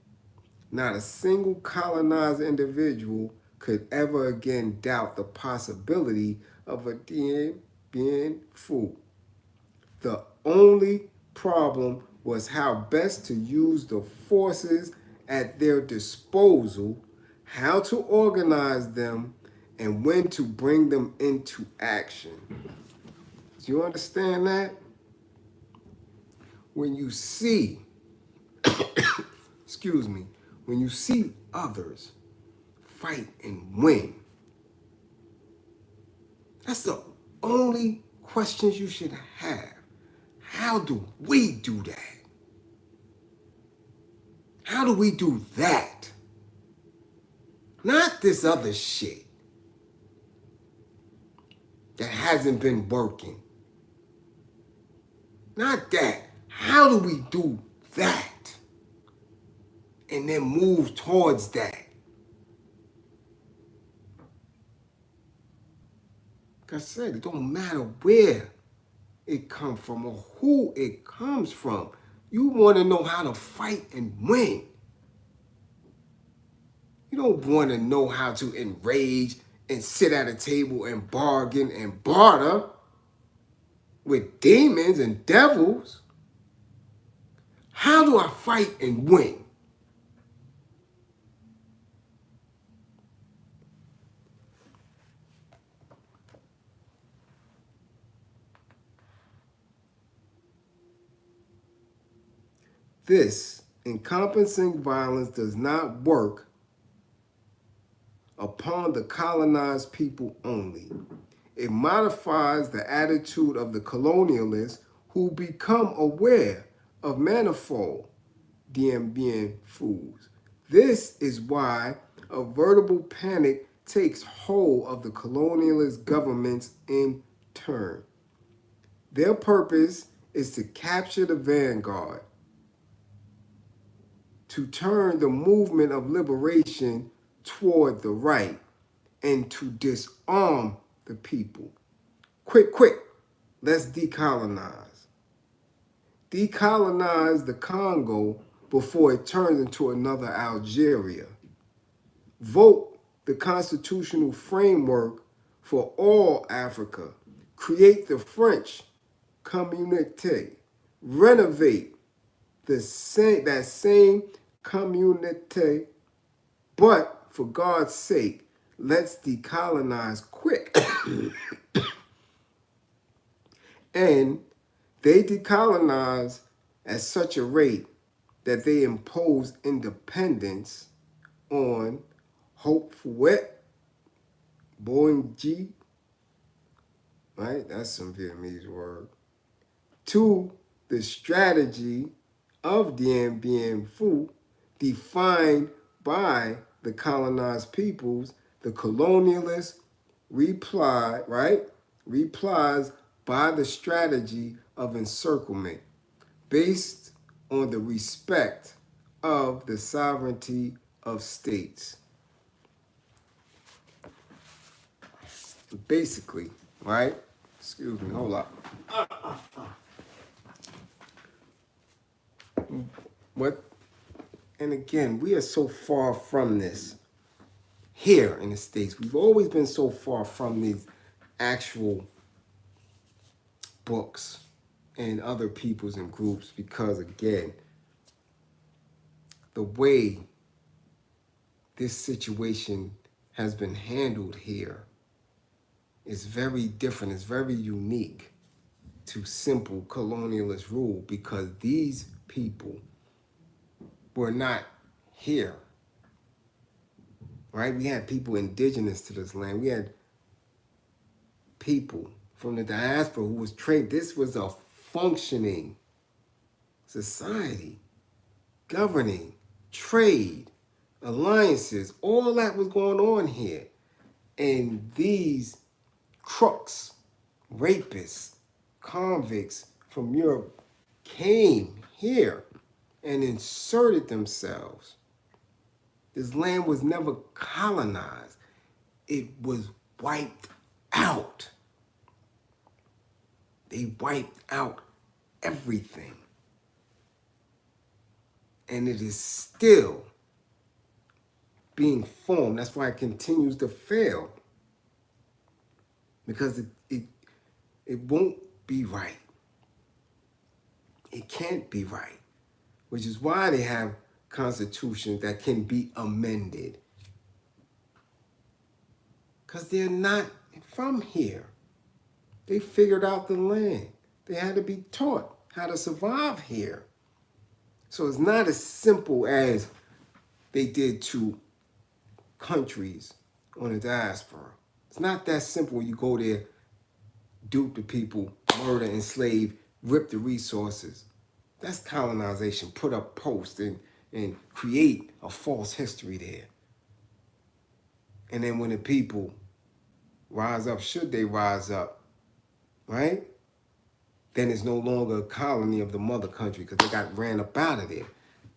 Not a single colonized individual could ever again doubt the possibility of a Dien Bien Phu. The only problem was how best to use the forces at their disposal, how to organize them, and when to bring them into action. Do you understand that? When you see, excuse me, when you see others fight and win, that's the only questions you should have. How do we do that? How do we do that? Not this other shit that hasn't been working. Not that. How do we do that? And then move towards that. Like I said, it don't matter where it comes from or who it comes from. You want to know how to fight and win. You don't want to know how to enrage and sit at a table and bargain and barter with demons and devils. How do I fight and win? This encompassing violence does not work upon the colonized people only. It modifies the attitude of the colonialists who become aware of manifold Dien Bien Phus. This is why a veritable panic takes hold of the colonialist governments in turn. Their purpose is to capture the vanguard, to turn the movement of liberation toward the right, and to disarm the people. Quick, let's decolonize. Decolonize the Congo before it turns into another Algeria. Vote the constitutional framework for all Africa. Create the French community. Renovate that same community, but for God's sake, let's decolonize quick. And they decolonize at such a rate that they impose independence on Hope for Wet, Boeing G, right? That's some Vietnamese word. To the strategy of Dien Bien Phu, defined by the colonized peoples, the colonialist replies by the strategy of encirclement, based on the respect of the sovereignty of states. Basically, right? Excuse me, hold up. What? And again, we are so far from this here in the States. We've always been so far from these actual books and other peoples and groups because, again, the way this situation has been handled here is very different. It's very unique to simple colonialist rule because these people were not here, right? We had people indigenous to this land. We had people from the diaspora who was trained. This was a functioning society, governing, trade, alliances, all that was going on here. And these crooks, rapists, convicts from Europe came here and inserted themselves. This land was never colonized. It was wiped out. They wiped out everything. And it is still being formed. That's why it continues to fail. Because it won't be right. It can't be right. Which is why they have constitutions that can be amended. Because they're not from here. They figured out the land. They had to be taught how to survive here. So it's not as simple as they did to countries on the diaspora. It's not that simple when you go there, dupe the people, murder, enslave, rip the resources. That's colonization. Put up posts and create a false history there. And then when the people rise up, should they rise up, right? Then it's no longer a colony of the mother country because they got ran up out of there.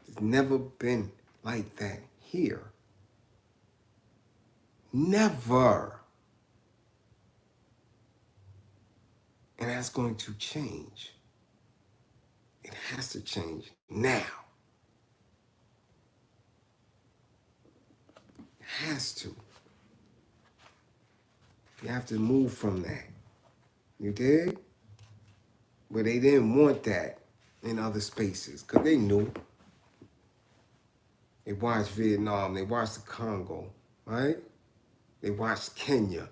It's never been like that here. Never. And that's going to change. It has to change now. It has to. You have to move from that. You dig? But they didn't want that in other spaces because they knew. They watched Vietnam. They watched the Congo, right? They watched Kenya.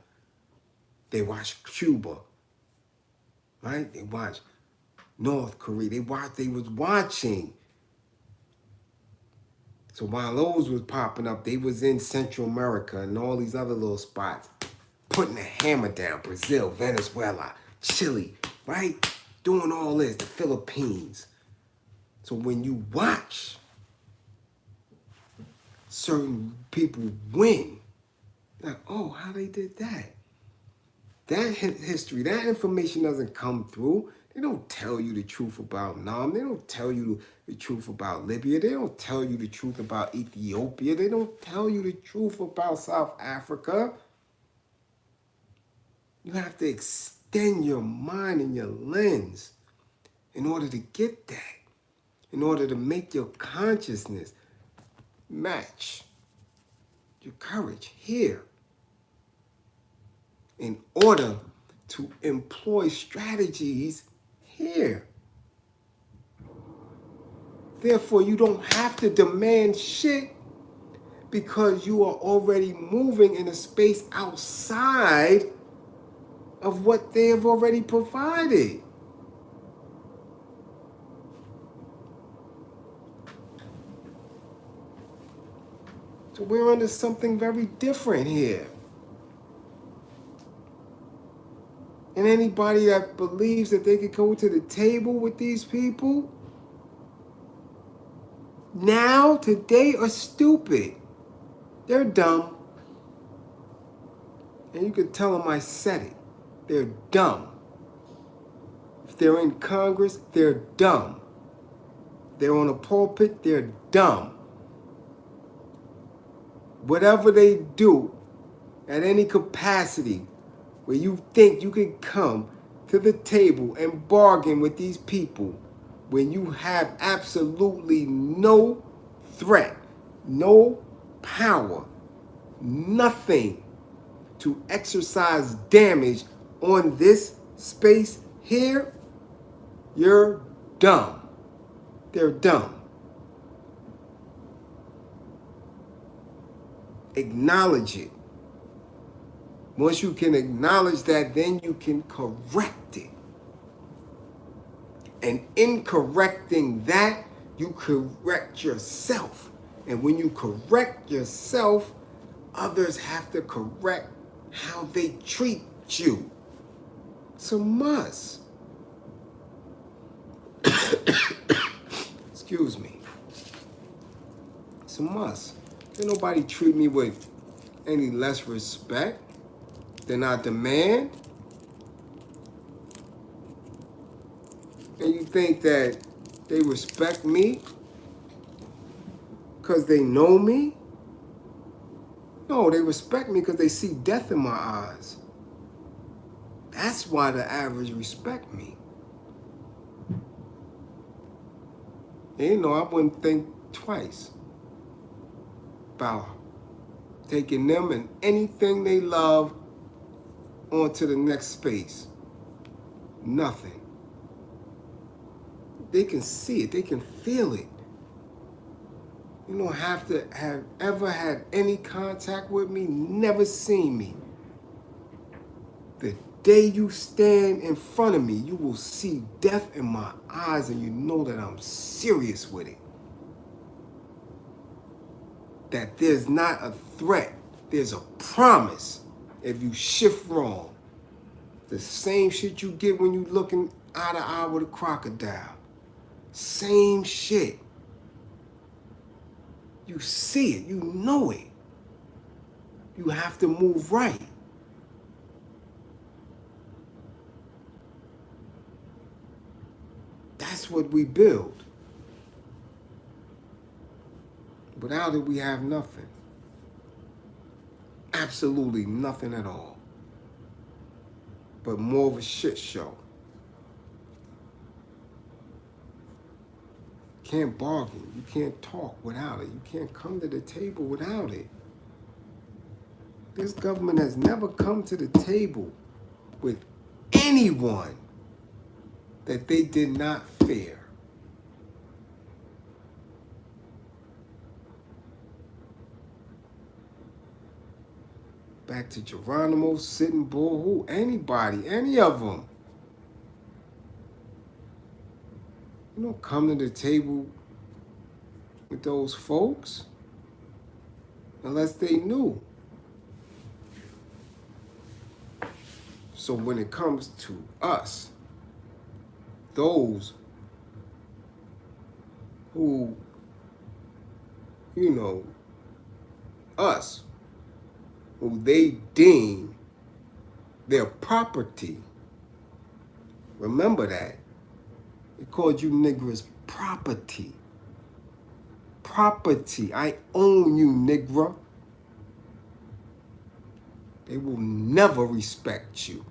They watched Cuba, right? They watched North Korea. They was watching. So while those was popping up, they was in Central America and all these other little spots, putting the hammer down. Brazil, Venezuela, Chile, right? Doing all this, the Philippines. So when you watch certain people win, like, oh, how they did that? That history, that information doesn't come through. They don't tell you the truth about Nam. They don't tell you the truth about Libya. They don't tell you the truth about Ethiopia. They don't tell you the truth about South Africa. You have to extend your mind and your lens in order to get that, in order to make your consciousness match your courage here, in order to employ strategies here. Therefore, you don't have to demand shit because you are already moving in a space outside of what they have already provided. So we're under something very different here. And anybody that believes that they could go to the table with these people now, today, are stupid. They're dumb. And you can tell them I said it. They're dumb. If they're in Congress, they're dumb. They're on a pulpit, they're dumb. Whatever they do at any capacity where you think you can come to the table and bargain with these people when you have absolutely no threat, no power, nothing to exercise damage on this space here, you're dumb. They're dumb. Acknowledge it. Once you can acknowledge that, then you can correct it. And in correcting that, you correct yourself. And when you correct yourself, others have to correct how they treat you. It's a must. Excuse me. It's a must. Ain't nobody treat me with any less respect than I demand. And you think that they respect me because they know me? No, they respect me because they see death in my eyes. That's why the average respect me. And you know, I wouldn't think twice about taking them and anything they love onto the next space. Nothing. They can see it. They can feel it. You don't have to have ever had any contact with me, never seen me. The day you stand in front of me, you will see death in my eyes and you know that I'm serious with it. That there's not a threat, there's a promise if you shift wrong. The same shit you get when you looking eye to eye with a crocodile. Same shit. You see it, you know it. You have to move right. That's what we build. Without it, we have nothing. Absolutely nothing at all. But more of a shit show. You can't bargain. You can't talk without it. You can't come to the table without it. This government has never come to the table with anyone that they did not fear. Back to Geronimo, Sitting Bull, who, anybody, any of them. You don't come to the table with those folks unless they knew. So when it comes to us, those who, you know, us, who they deem their property, remember that. They called you niggers property. Property. I own you, nigger. They will never respect you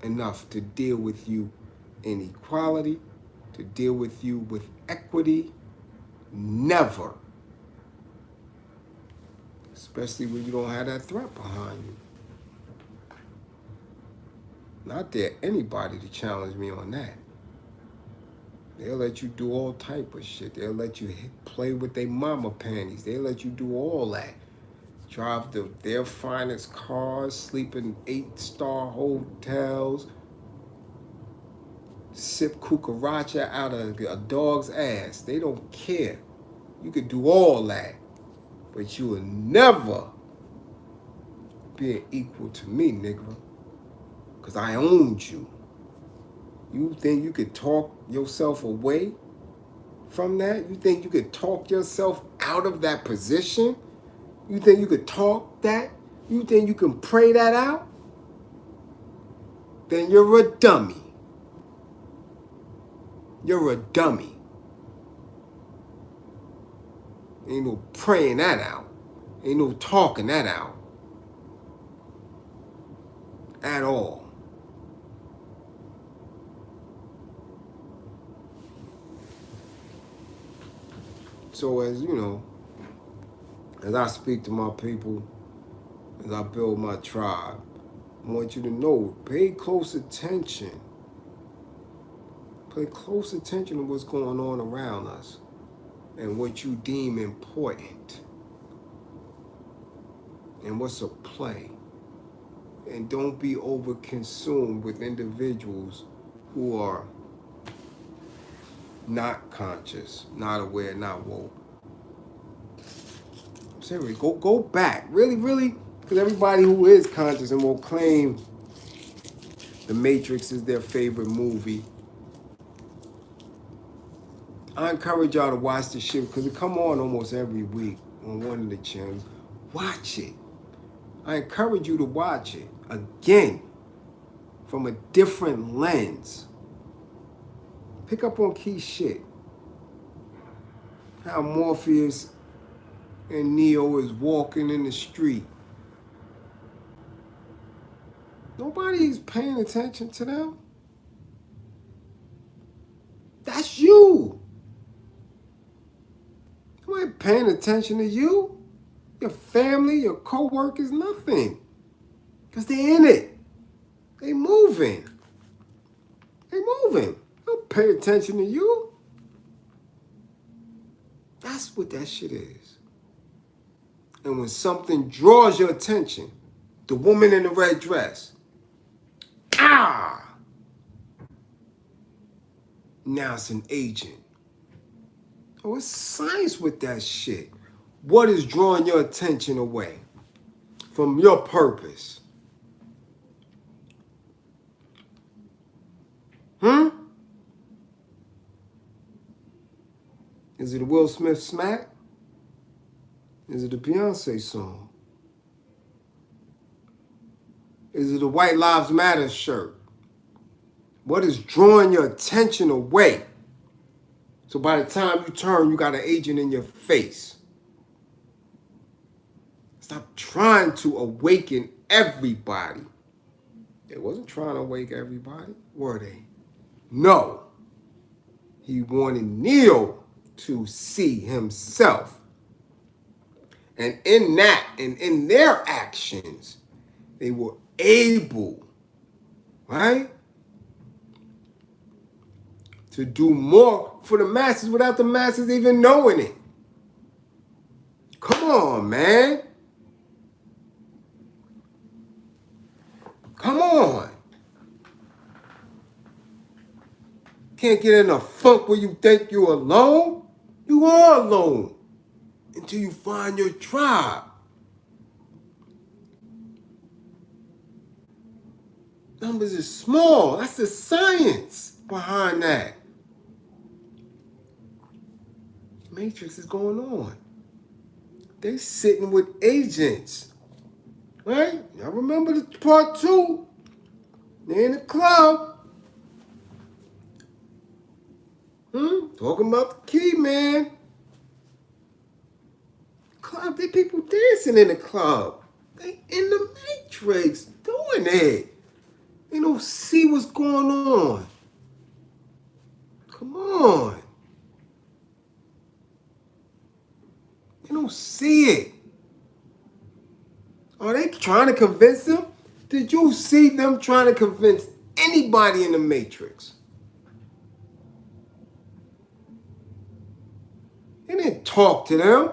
enough to deal with you in equality, to deal with you with equity. Never. Especially when you don't have that threat behind you. Not dare anybody to challenge me on that. They'll let you do all type of shit. They'll let you play with their mama panties. They'll let you do all that. drive their finest cars, sleep in 8-star hotels, sip cucaracha out of a dog's ass. They don't care. You could do all that, but you will never be an equal to me, nigga, because I owned you. You think you could talk yourself away from that? You think you could talk yourself out of that position? You think you could talk that? You think you can pray that out? Then you're a dummy. You're a dummy. Ain't no praying that out. Ain't no talking that out. At all. So as you know, as I speak to my people, as I build my tribe, I want you to know, pay close attention. Pay close attention to what's going on around us and what you deem important and what's a play. And don't be over-consumed with individuals who are not conscious, not aware, not woke. Seriously, go back. Really, because everybody who is conscious and will claim The Matrix is their favorite movie. I encourage y'all to watch this shit because it come on almost every week on one of the channels. Watch it. I encourage you to watch it again from a different lens. Pick up on key shit. How Morpheus and Neo is walking in the street. Nobody's paying attention to them. That's you. Nobody paying attention to you. Your family, your co-workers, nothing. Because they in it. They moving. They moving. They don't pay attention to you. That's what that shit is. And when something draws your attention, the woman in the red dress, now it's an agent. Oh, it's science with that shit. What is drawing your attention away from your purpose? Is it a Will Smith smack? Is it a Beyonce song? Is it a White Lives Matter shirt? What is drawing your attention away? So by the time you turn, you got an agent in your face. Stop trying to awaken everybody. They wasn't trying to awake everybody, were they? No. He wanted Neo to see himself. And in that, and in their actions, they were able, right, to do more for the masses without the masses even knowing it. Come on, man. Come on. Can't get in a funk where you think you're alone. You are alone until you find your tribe. Numbers is small. That's the science behind that. Matrix is going on. They sitting with agents, right? Y'all remember the part 2? They're in the club. Talking about the key, man. Club, they people dancing in the club. They in the Matrix doing it. They don't see what's going on. Come on. They don't see it. Are they trying to convince them? Did you see them trying to convince anybody in the Matrix? They didn't talk to them.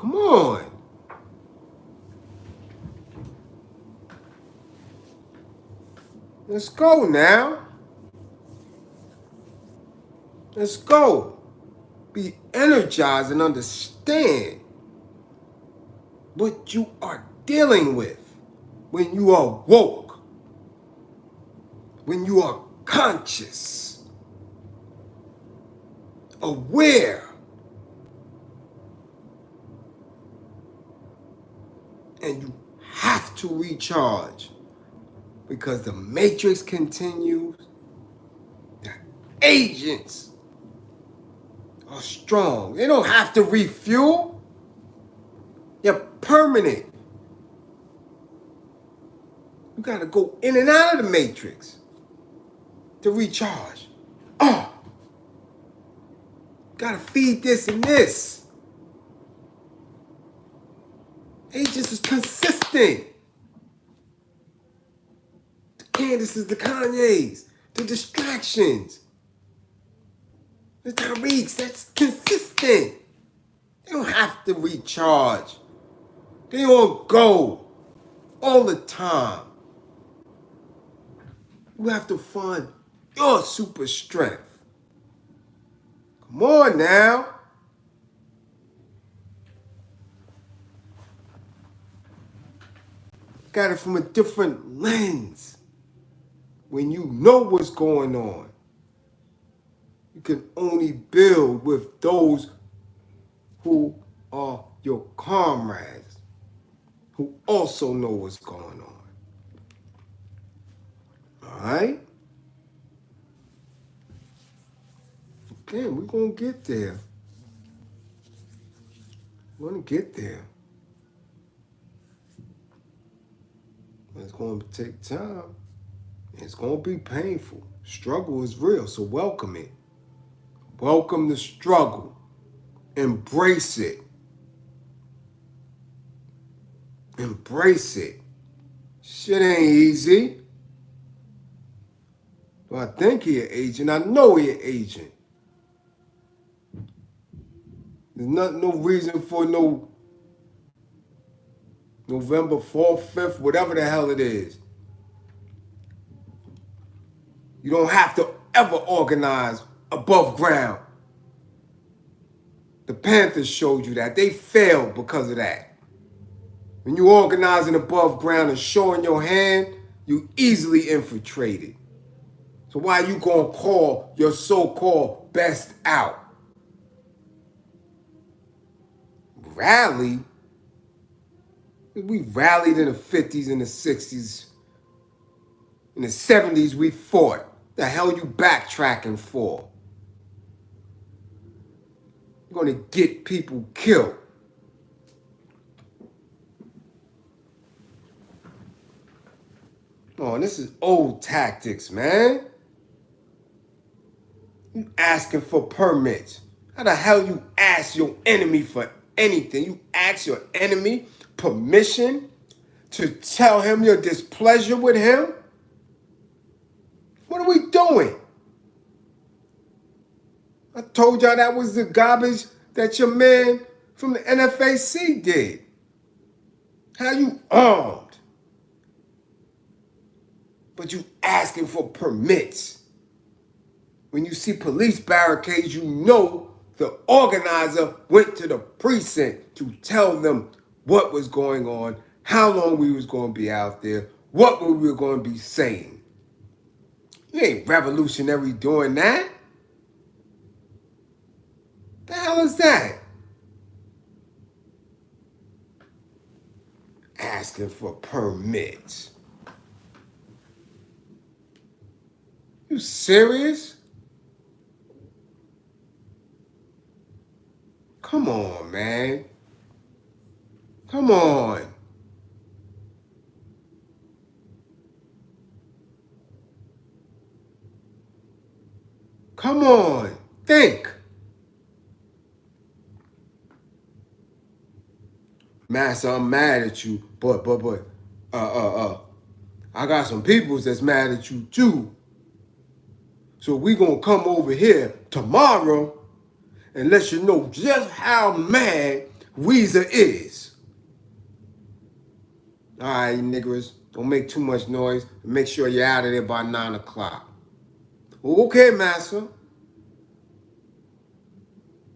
Come on. Let's go now. Let's go. Be energized and understand what you are dealing with when you are woke, when you are conscious, aware, and you have to recharge because the matrix continues. The agents are strong. They don't have to refuel. They're permanent. You gotta go in and out of the matrix to recharge. Oh, gotta feed this and this. Agents is consistent. The Candaces, the Kanyes, the distractions, the Tariqs, that's consistent. They don't have to recharge. They on go all the time. You have to find your super strength. Come on now. Got it from a different lens. When you know what's going on, you can only build with those who are your comrades, who also know what's going on. All right? Again, we're going to get there. We're going to get there. But it's going to take time. It's going to be painful. Struggle is real, so welcome it. Welcome the struggle. Embrace it. Embrace it. Shit ain't easy. Well, I think he an agent. I know he an agent. There's no reason for no November 4th, 5th, whatever the hell it is. You don't have to ever organize above ground. The Panthers showed you that. They failed because of that. When you organizing above ground and showing your hand, you easily infiltrated. So why you gonna call your so-called best out? Rally? We rallied in the 50s and the 60s. In the 70s, we fought. The hell you backtracking for? You're gonna get people killed. Oh, this is old tactics, man. You asking for permits. How the hell you ask your enemy for anything? You ask your enemy permission to tell him your displeasure with him? What are we doing? I told y'all that was the garbage that your man from the NFAC did. How you armed, but you asking for permits. When you see police barricades, you know the organizer went to the precinct to tell them what was going on, how long we was going to be out there, what we were going to be saying. You ain't revolutionary doing that. The hell is that? Asking for permits. You serious? Come on, man. Come on. Come on. Think. Master, I'm mad at you, but, I got some peoples that's mad at you too. So we gonna come over here tomorrow and let you know just how mad Weezer is. All right, you niggers, don't make too much noise. Make sure you're out of there by 9 o'clock. Okay, master.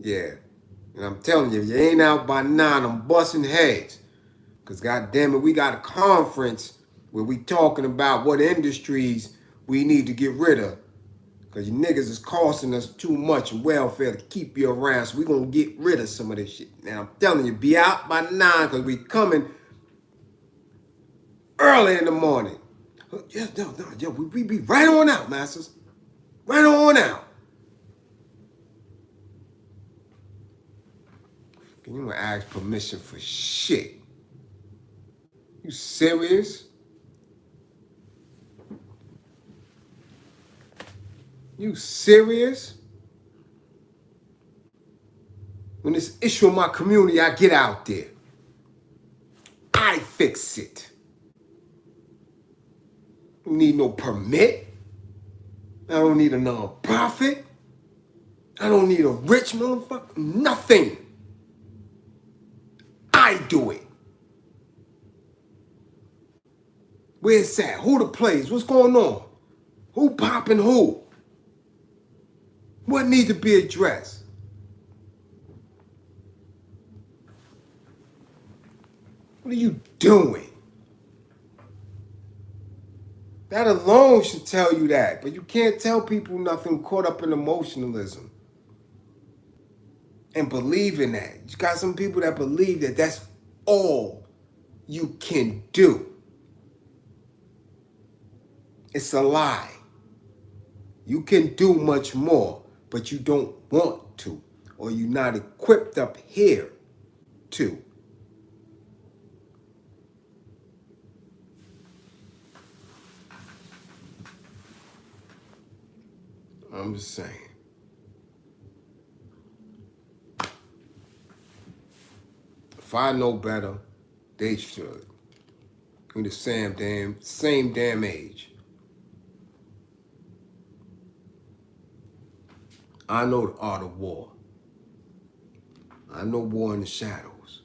Yeah. And I'm telling you, if you ain't out by 9, I'm busting heads. Because goddamn it, we got a conference where we talking about what industries we need to get rid of. Because you niggas is costing us too much in welfare to keep you around. So we going to get rid of some of this shit. Now, I'm telling you, be out by 9 because we coming early in the morning. Yeah, no, we be right on out, masters. Right on out. You don't ask permission for shit. You serious? You serious? When it's issue in my community, I get out there. I fix it. I don't need no permit. I don't need a non-profit. I don't need a rich motherfucker. Nothing. I do it. Where's that? Who the plays? What's going on? Who popping who? What needs to be addressed? What are you doing? That alone should tell you that. But you can't tell people nothing caught up in emotionalism. And believe in that. You got some people that believe that that's all you can do. It's a lie. You can do much more, but you don't want to, or you're not equipped up here to. I'm just saying. If I know better, they should. We're the same damn age. I know the art of war. I know war in the shadows.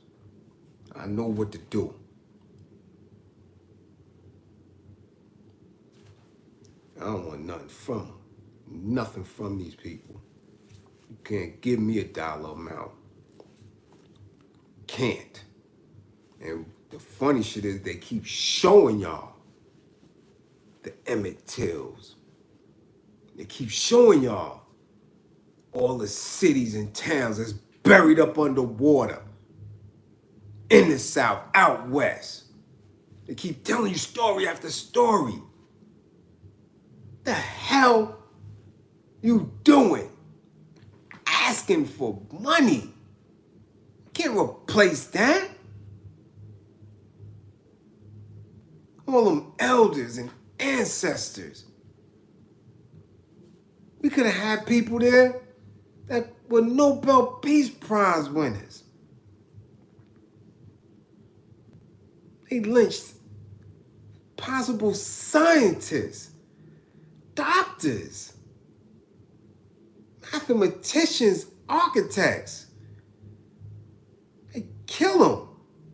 I know what to do. I don't want nothing from them. Nothing from these people. You can't give me a dollar amount. Can't. And the funny shit is they keep showing y'all the Emmett Tills. They keep showing y'all all the cities and towns that's buried up underwater in the South, out west. They keep telling you story after story. The hell you doing? Asking for money. Can't replace that. All them elders and ancestors. We could have had people there that were Nobel Peace Prize winners. They lynched possible scientists, doctors, mathematicians, architects. They kill them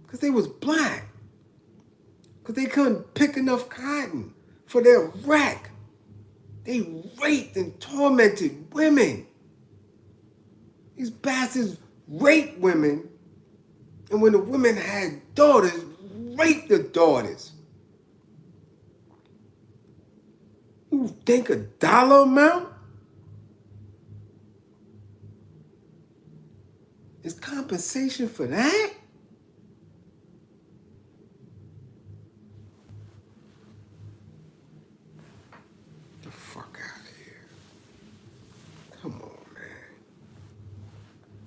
because they was black. Because they couldn't pick enough cotton for their rack. They raped and tormented women. These bastards raped women, and when the women had daughters, raped the daughters. You think a dollar amount is compensation for that? Get the fuck out of here. Come on, man.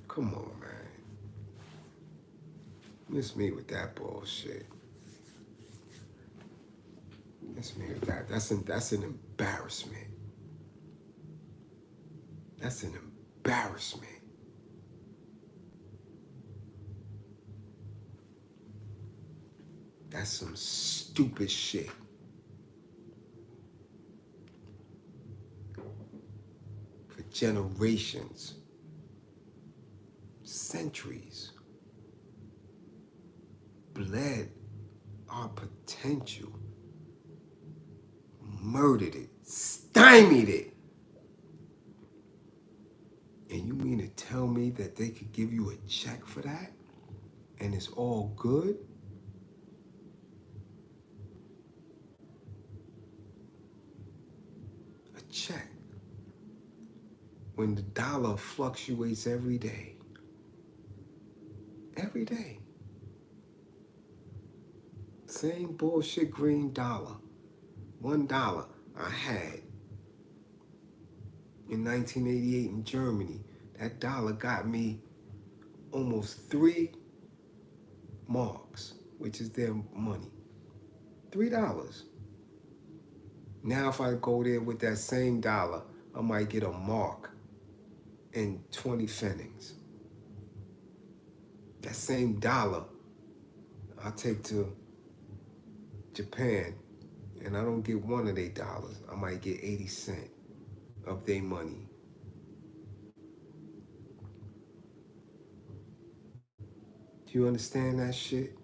Come on, man. Miss me with that bullshit. Miss me with that. That's an embarrassment. That's an embarrassment. That's some stupid shit. For generations, centuries, bled our potential, murdered it, stymied it. And you mean to tell me that they could give you a check for that? And it's all good? A check. When the dollar fluctuates every day. Every day. Same bullshit green dollar. $1 I had in 1988 in Germany. That dollar got me almost 3 marks, which is their money. $3. Now if I go there with that same dollar, I might get a mark and 20 pfennigs. That same dollar I'll take to Japan, and I don't get one of their dollars. I might get 80 cents of their money. Do you understand that shit?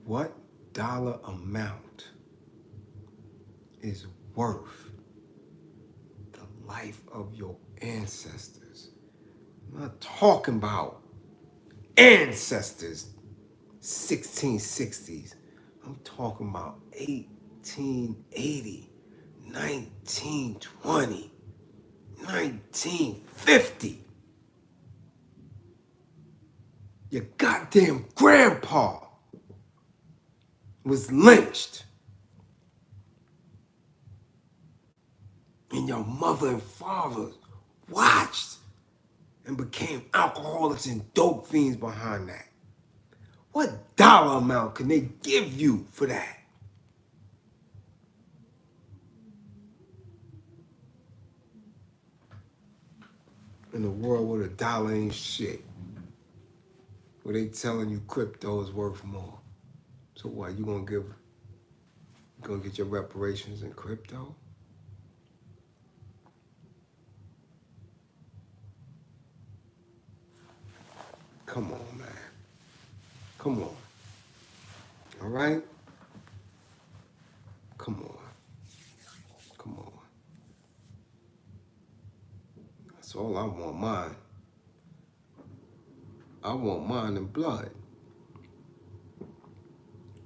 What dollar amount is worth the life of your ancestors? I'm not talking about ancestors, 1660s. I'm talking about 1880, 1920, 1950. Your goddamn grandpa was lynched. And your mother and father watched and became alcoholics and dope fiends behind that. What dollar amount can they give you for that? In a world where a dollar ain't shit, where they telling you crypto is worth more. So what, you gonna get your reparations in crypto? Come on, man. Come on. All right? Come on. Come on. That's all I want, mine. I want mine in blood.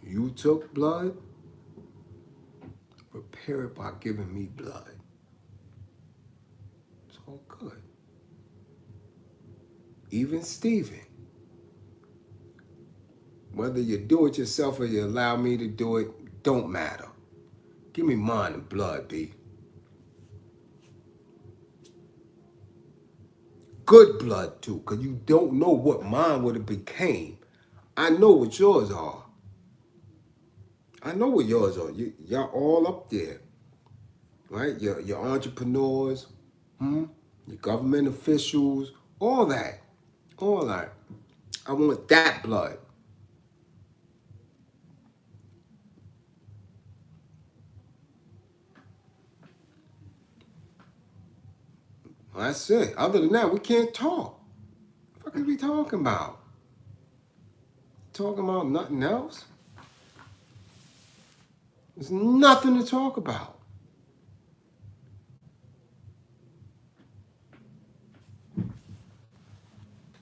You took blood, repair it by giving me blood. It's all good. Even Stephen. Whether you do it yourself or you allow me to do it, don't matter. Give me mine in blood, B. Good blood, too, because you don't know what mine would have became. I know what yours are. I know what yours are. Y'all all up there, right? Your entrepreneurs, your government officials, all that. All that. I want that blood. That's it. Other than that, we can't talk. What the fuck are we talking about? Talking about nothing else? There's nothing to talk about.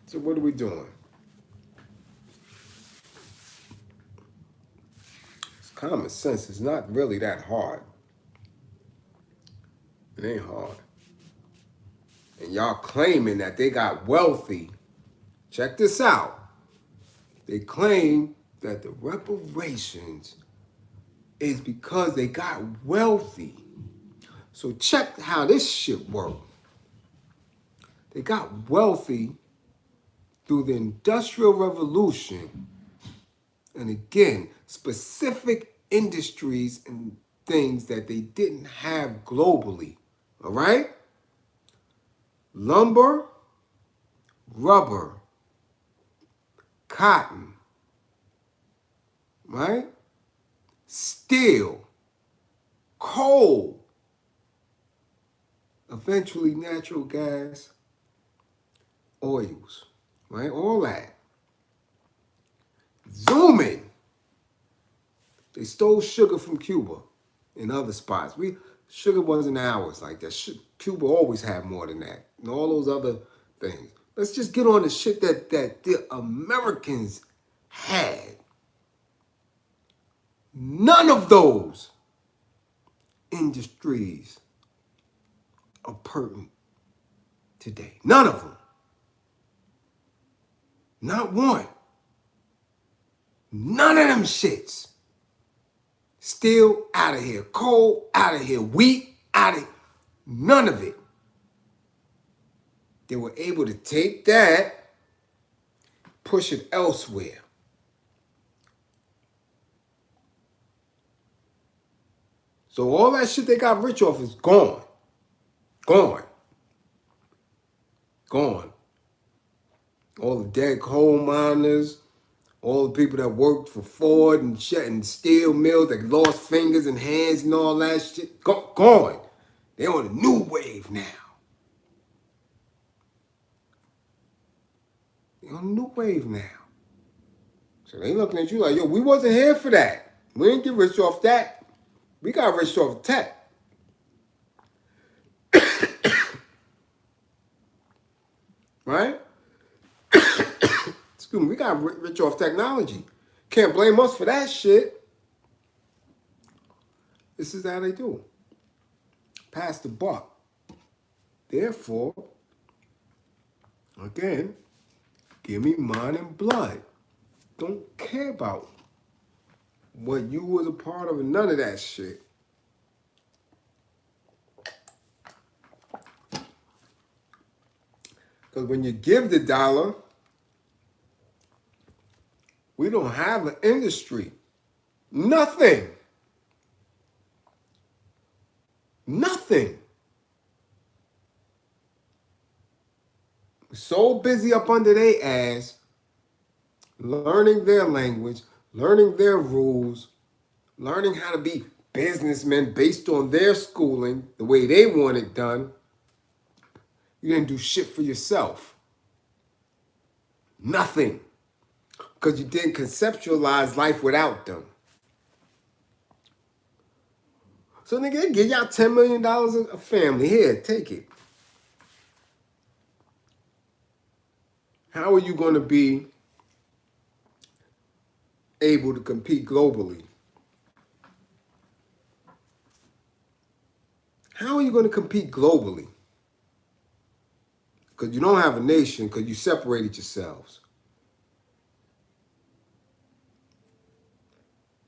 So what are we doing? It's common sense. It's not really that hard. It ain't hard. And y'all claiming that they got wealthy. Check this out. They claim that the reparations is because they got wealthy. So check how this shit works. They got wealthy through the Industrial Revolution. And again, specific industries and things that they didn't have globally. All right? Lumber, rubber, cotton, right? Steel, coal, eventually natural gas, oils, right? All that. zooming. They stole sugar from Cuba and other spots. Sugar wasn't ours like that. Cuba always had more than that. And all those other things. Let's just get on the shit that the Americans had. None of those industries are pertinent today. None of them. Not one. None of them shits. Steel, out of here. Coal, out of here. Wheat, out of here. None of it. They were able to take that, push it elsewhere. So all that shit they got rich off is gone. Gone. Gone. All the dead coal miners, all the people that worked for Ford and shit and steel mills that lost fingers and hands and all that shit, gone. They're on a new wave now. They're on a new wave now. So they looking at you like, yo, we wasn't here for that. We didn't get rich off that. We got rich off tech. Right? Excuse me, we got rich off technology. Can't blame us for that shit. This is how they do. Pass the buck. Therefore, again, give me mind and blood. Don't care about what you was a part of and none of that shit. Because when you give the dollar, we don't have an industry. Nothing. Nothing. We're so busy up under their ass, learning their language, learning their rules, learning how to be businessmen based on their schooling, the way they want it done. You didn't do shit for yourself. Nothing. Because you didn't conceptualize life without them. So nigga, they give y'all $10 million a family. Here, take it. How are you going to be able to compete globally? How are you going to compete globally? Because you don't have a nation, because you separated yourselves.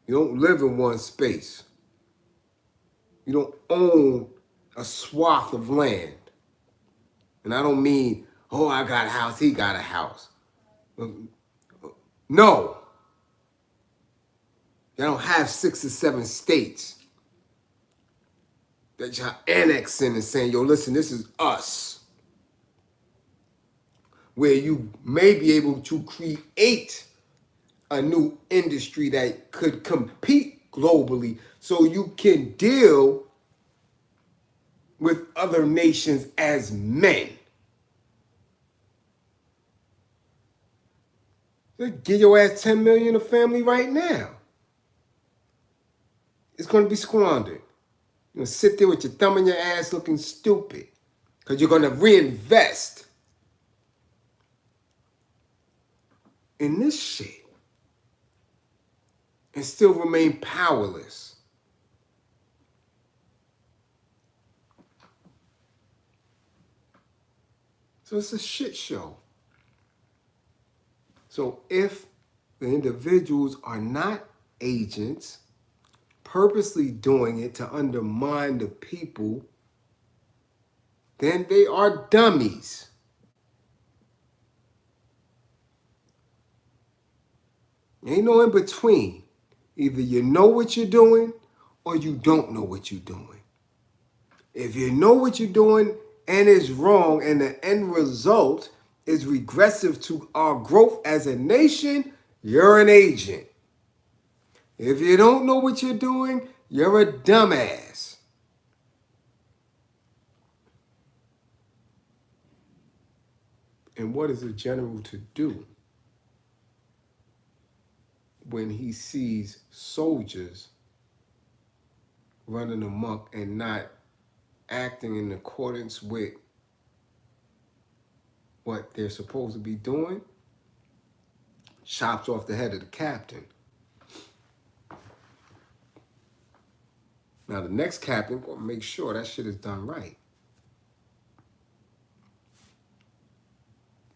You don't live in one space. You don't own a swath of land. And I don't mean, oh, I got a house, he got a house. No. You don't have 6 or 7 states that you're annexing and saying, yo, listen, this is us. Where you may be able to create a new industry that could compete globally so you can deal with other nations as men. Give your ass $10 million a family right now. It's going to be squandered. You're going to sit there with your thumb in your ass looking stupid because you're going to reinvest in this shit and still remain powerless. So it's a shit show. So if the individuals are not agents, purposely doing it to undermine the people, then they are dummies. Ain't no in between. Either you know what you're doing or you don't know what you're doing. If you know what you're doing and it's wrong and the end result is regressive to our growth as a nation, you're an agent. If you don't know what you're doing, you're a dumbass. And what is a general to do? when he sees soldiers running amok and not acting in accordance with what they're supposed to be doing, chops off the head of the captain. Now the next captain will make sure that shit is done right.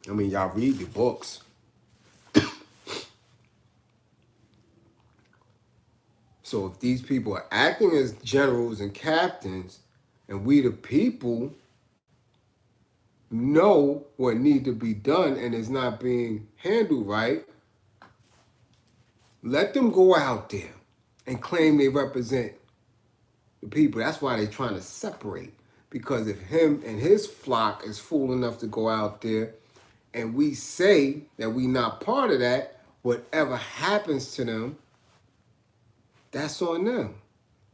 I mean, y'all read the books. So if these people are acting as generals and captains, and we the people know what need to be done and is not being handled right, let them go out there and claim they represent the people. That's why they're trying to separate. Because if him and his flock is fool enough to go out there and we say that we not part of that, whatever happens to them, that's on them.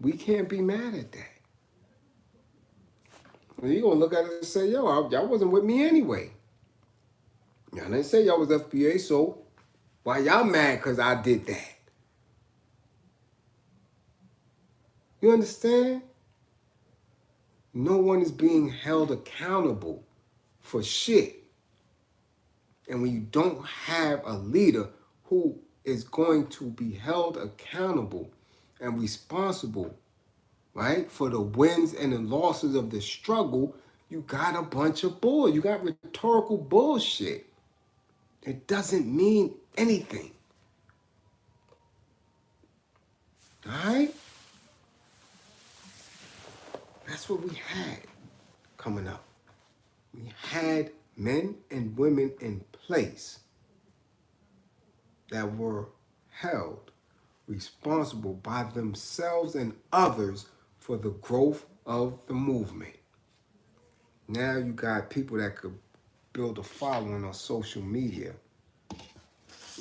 We can't be mad at that. And you're going to look at it and say, yo, y'all wasn't with me anyway. Y'all didn't say y'all was FBA, so why y'all mad because I did that? You understand? No one is being held accountable for shit. And when you don't have a leader who is going to be held accountable and responsible, right, for the wins and the losses of the struggle, you got a bunch of bull. You got rhetorical bullshit. It doesn't mean anything. All right? That's what we had coming up. We had men and women in place that were held responsible by themselves and others for the growth of the movement. Now you got people that could build a following on social media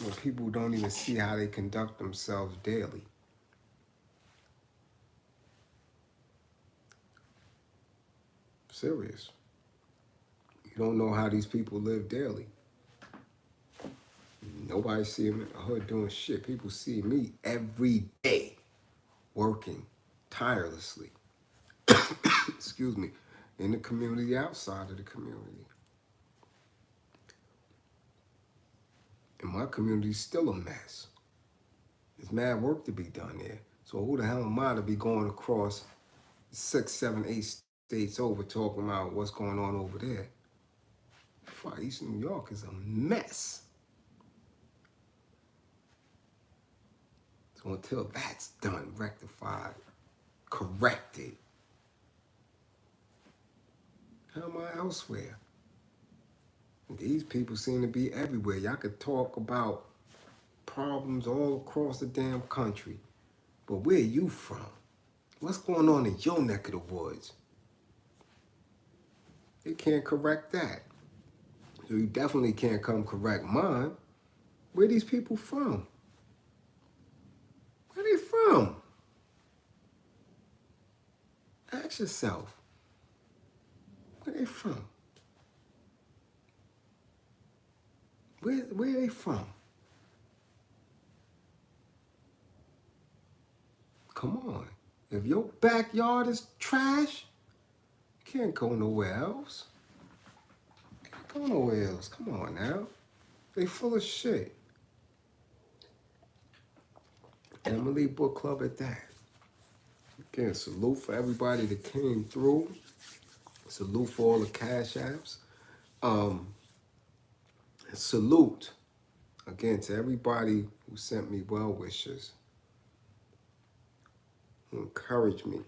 where people don't even see how they conduct themselves daily. Serious. You don't know how these people live daily. Nobody see them in the hood doing shit. People see me every day working tirelessly. Excuse me. In the community, outside of the community. And my community is still a mess. There's mad work to be done there. So who the hell am I to be going across 6, 7, 8 states over talking about what's going on over there? Fuck, East New York is a mess. So until that's done, rectified, corrected, how am I elsewhere? These people seem to be everywhere. Y'all could talk about problems all across the damn country. But where are you from? What's going on in your neck of the woods? They can't correct that. So you definitely can't come correct mine. Where are these people from? Where are they from? Ask yourself. Where are they from? Where are they from? Come on. If your backyard is trash, you can't go nowhere else. Can't go nowhere else. Come on now. They full of shit. And I'm gonna leave book club at that. Again, salute for everybody that came through. Salute for all the cash apps. Salute again to everybody who sent me well wishes, who encouraged me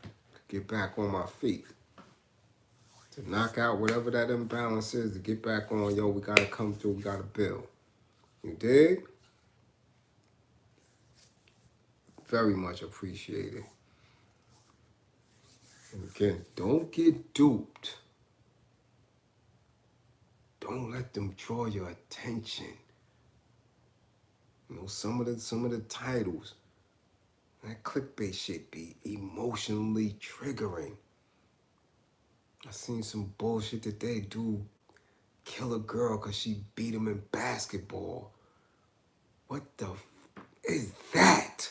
to get back on my feet, to knock out whatever that imbalance is, to get back on, yo, we gotta come through, we gotta build. You dig? Very much appreciated. And again, don't get duped. Don't let them draw your attention. You know, some of the titles, that clickbait shit be emotionally triggering. I seen some bullshit today. Dude kill a girl because she beat him in basketball. What the is that?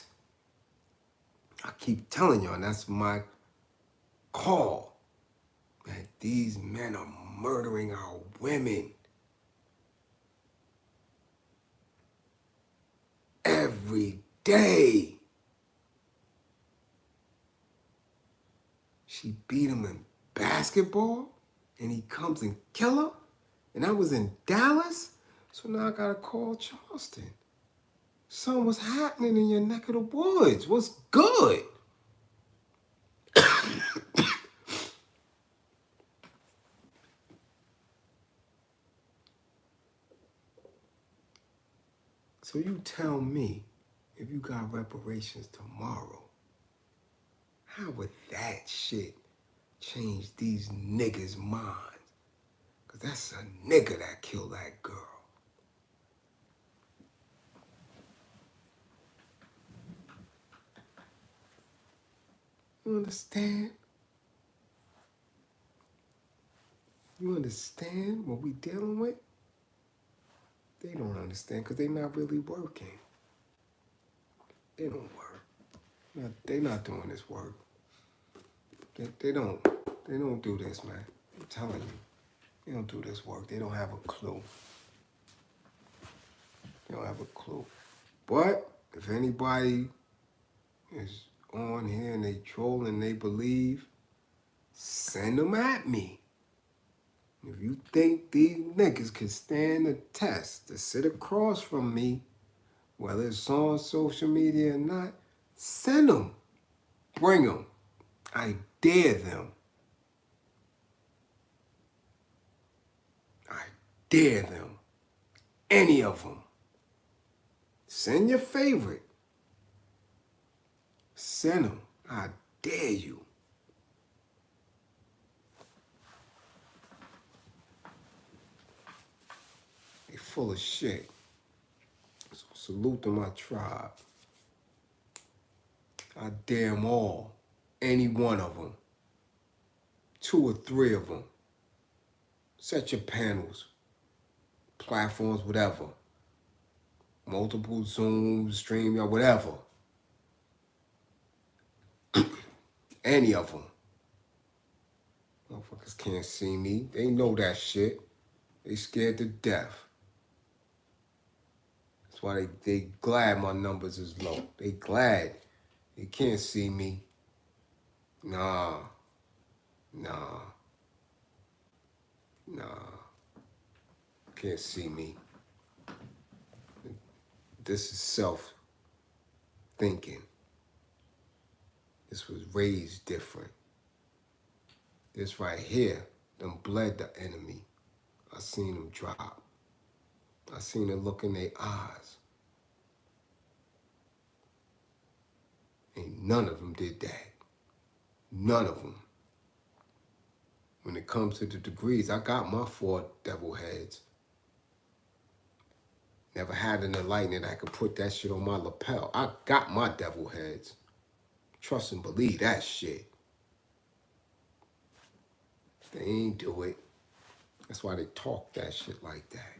I keep telling y'all, that's my call. That these men are murdering our women. Every day. She beat him in basketball, and he comes and kill her. And I was in Dallas, so now I gotta call Charleston. Son, what's happening in your neck of the woods? What's good? So you tell me, if you got reparations tomorrow, how would that shit change these niggas' minds? Because that's a nigga that killed that girl. You understand? You understand what we dealing with? They don't understand because they not really working. They don't work. They not doing this work. They don't do this, man. I'm telling you. They don't do this work. They don't have a clue. They don't have a clue. But if anybody is on here and they troll and they believe, send them at me. If you think these niggas can stand the test to sit across from me, whether it's on social media or not, send them. Bring them. I dare them. I dare them. Any of them. Send your favorite. Send them. I dare you. They full of shit. So salute to my tribe. I dare them all. Any one of them. 2 or 3 of them. Set your panels. Platforms, whatever. Multiple Zooms, StreamYard, whatever. Any of them. Motherfuckers can't see me. They know that shit. They scared to death. That's why they glad my numbers is low. They glad. They can't see me. Nah. Can't see me. This is self-thinking. This was raised different. This right here, them bled the enemy. I seen them drop. I seen the look in their eyes. Ain't none of them did that. None of them. When it comes to the degrees, I got my 4 devil heads. Never had an enlightenment I could put that shit on my lapel. I got my devil heads. Trust and believe that shit. They ain't do it. That's why they talk that shit like that.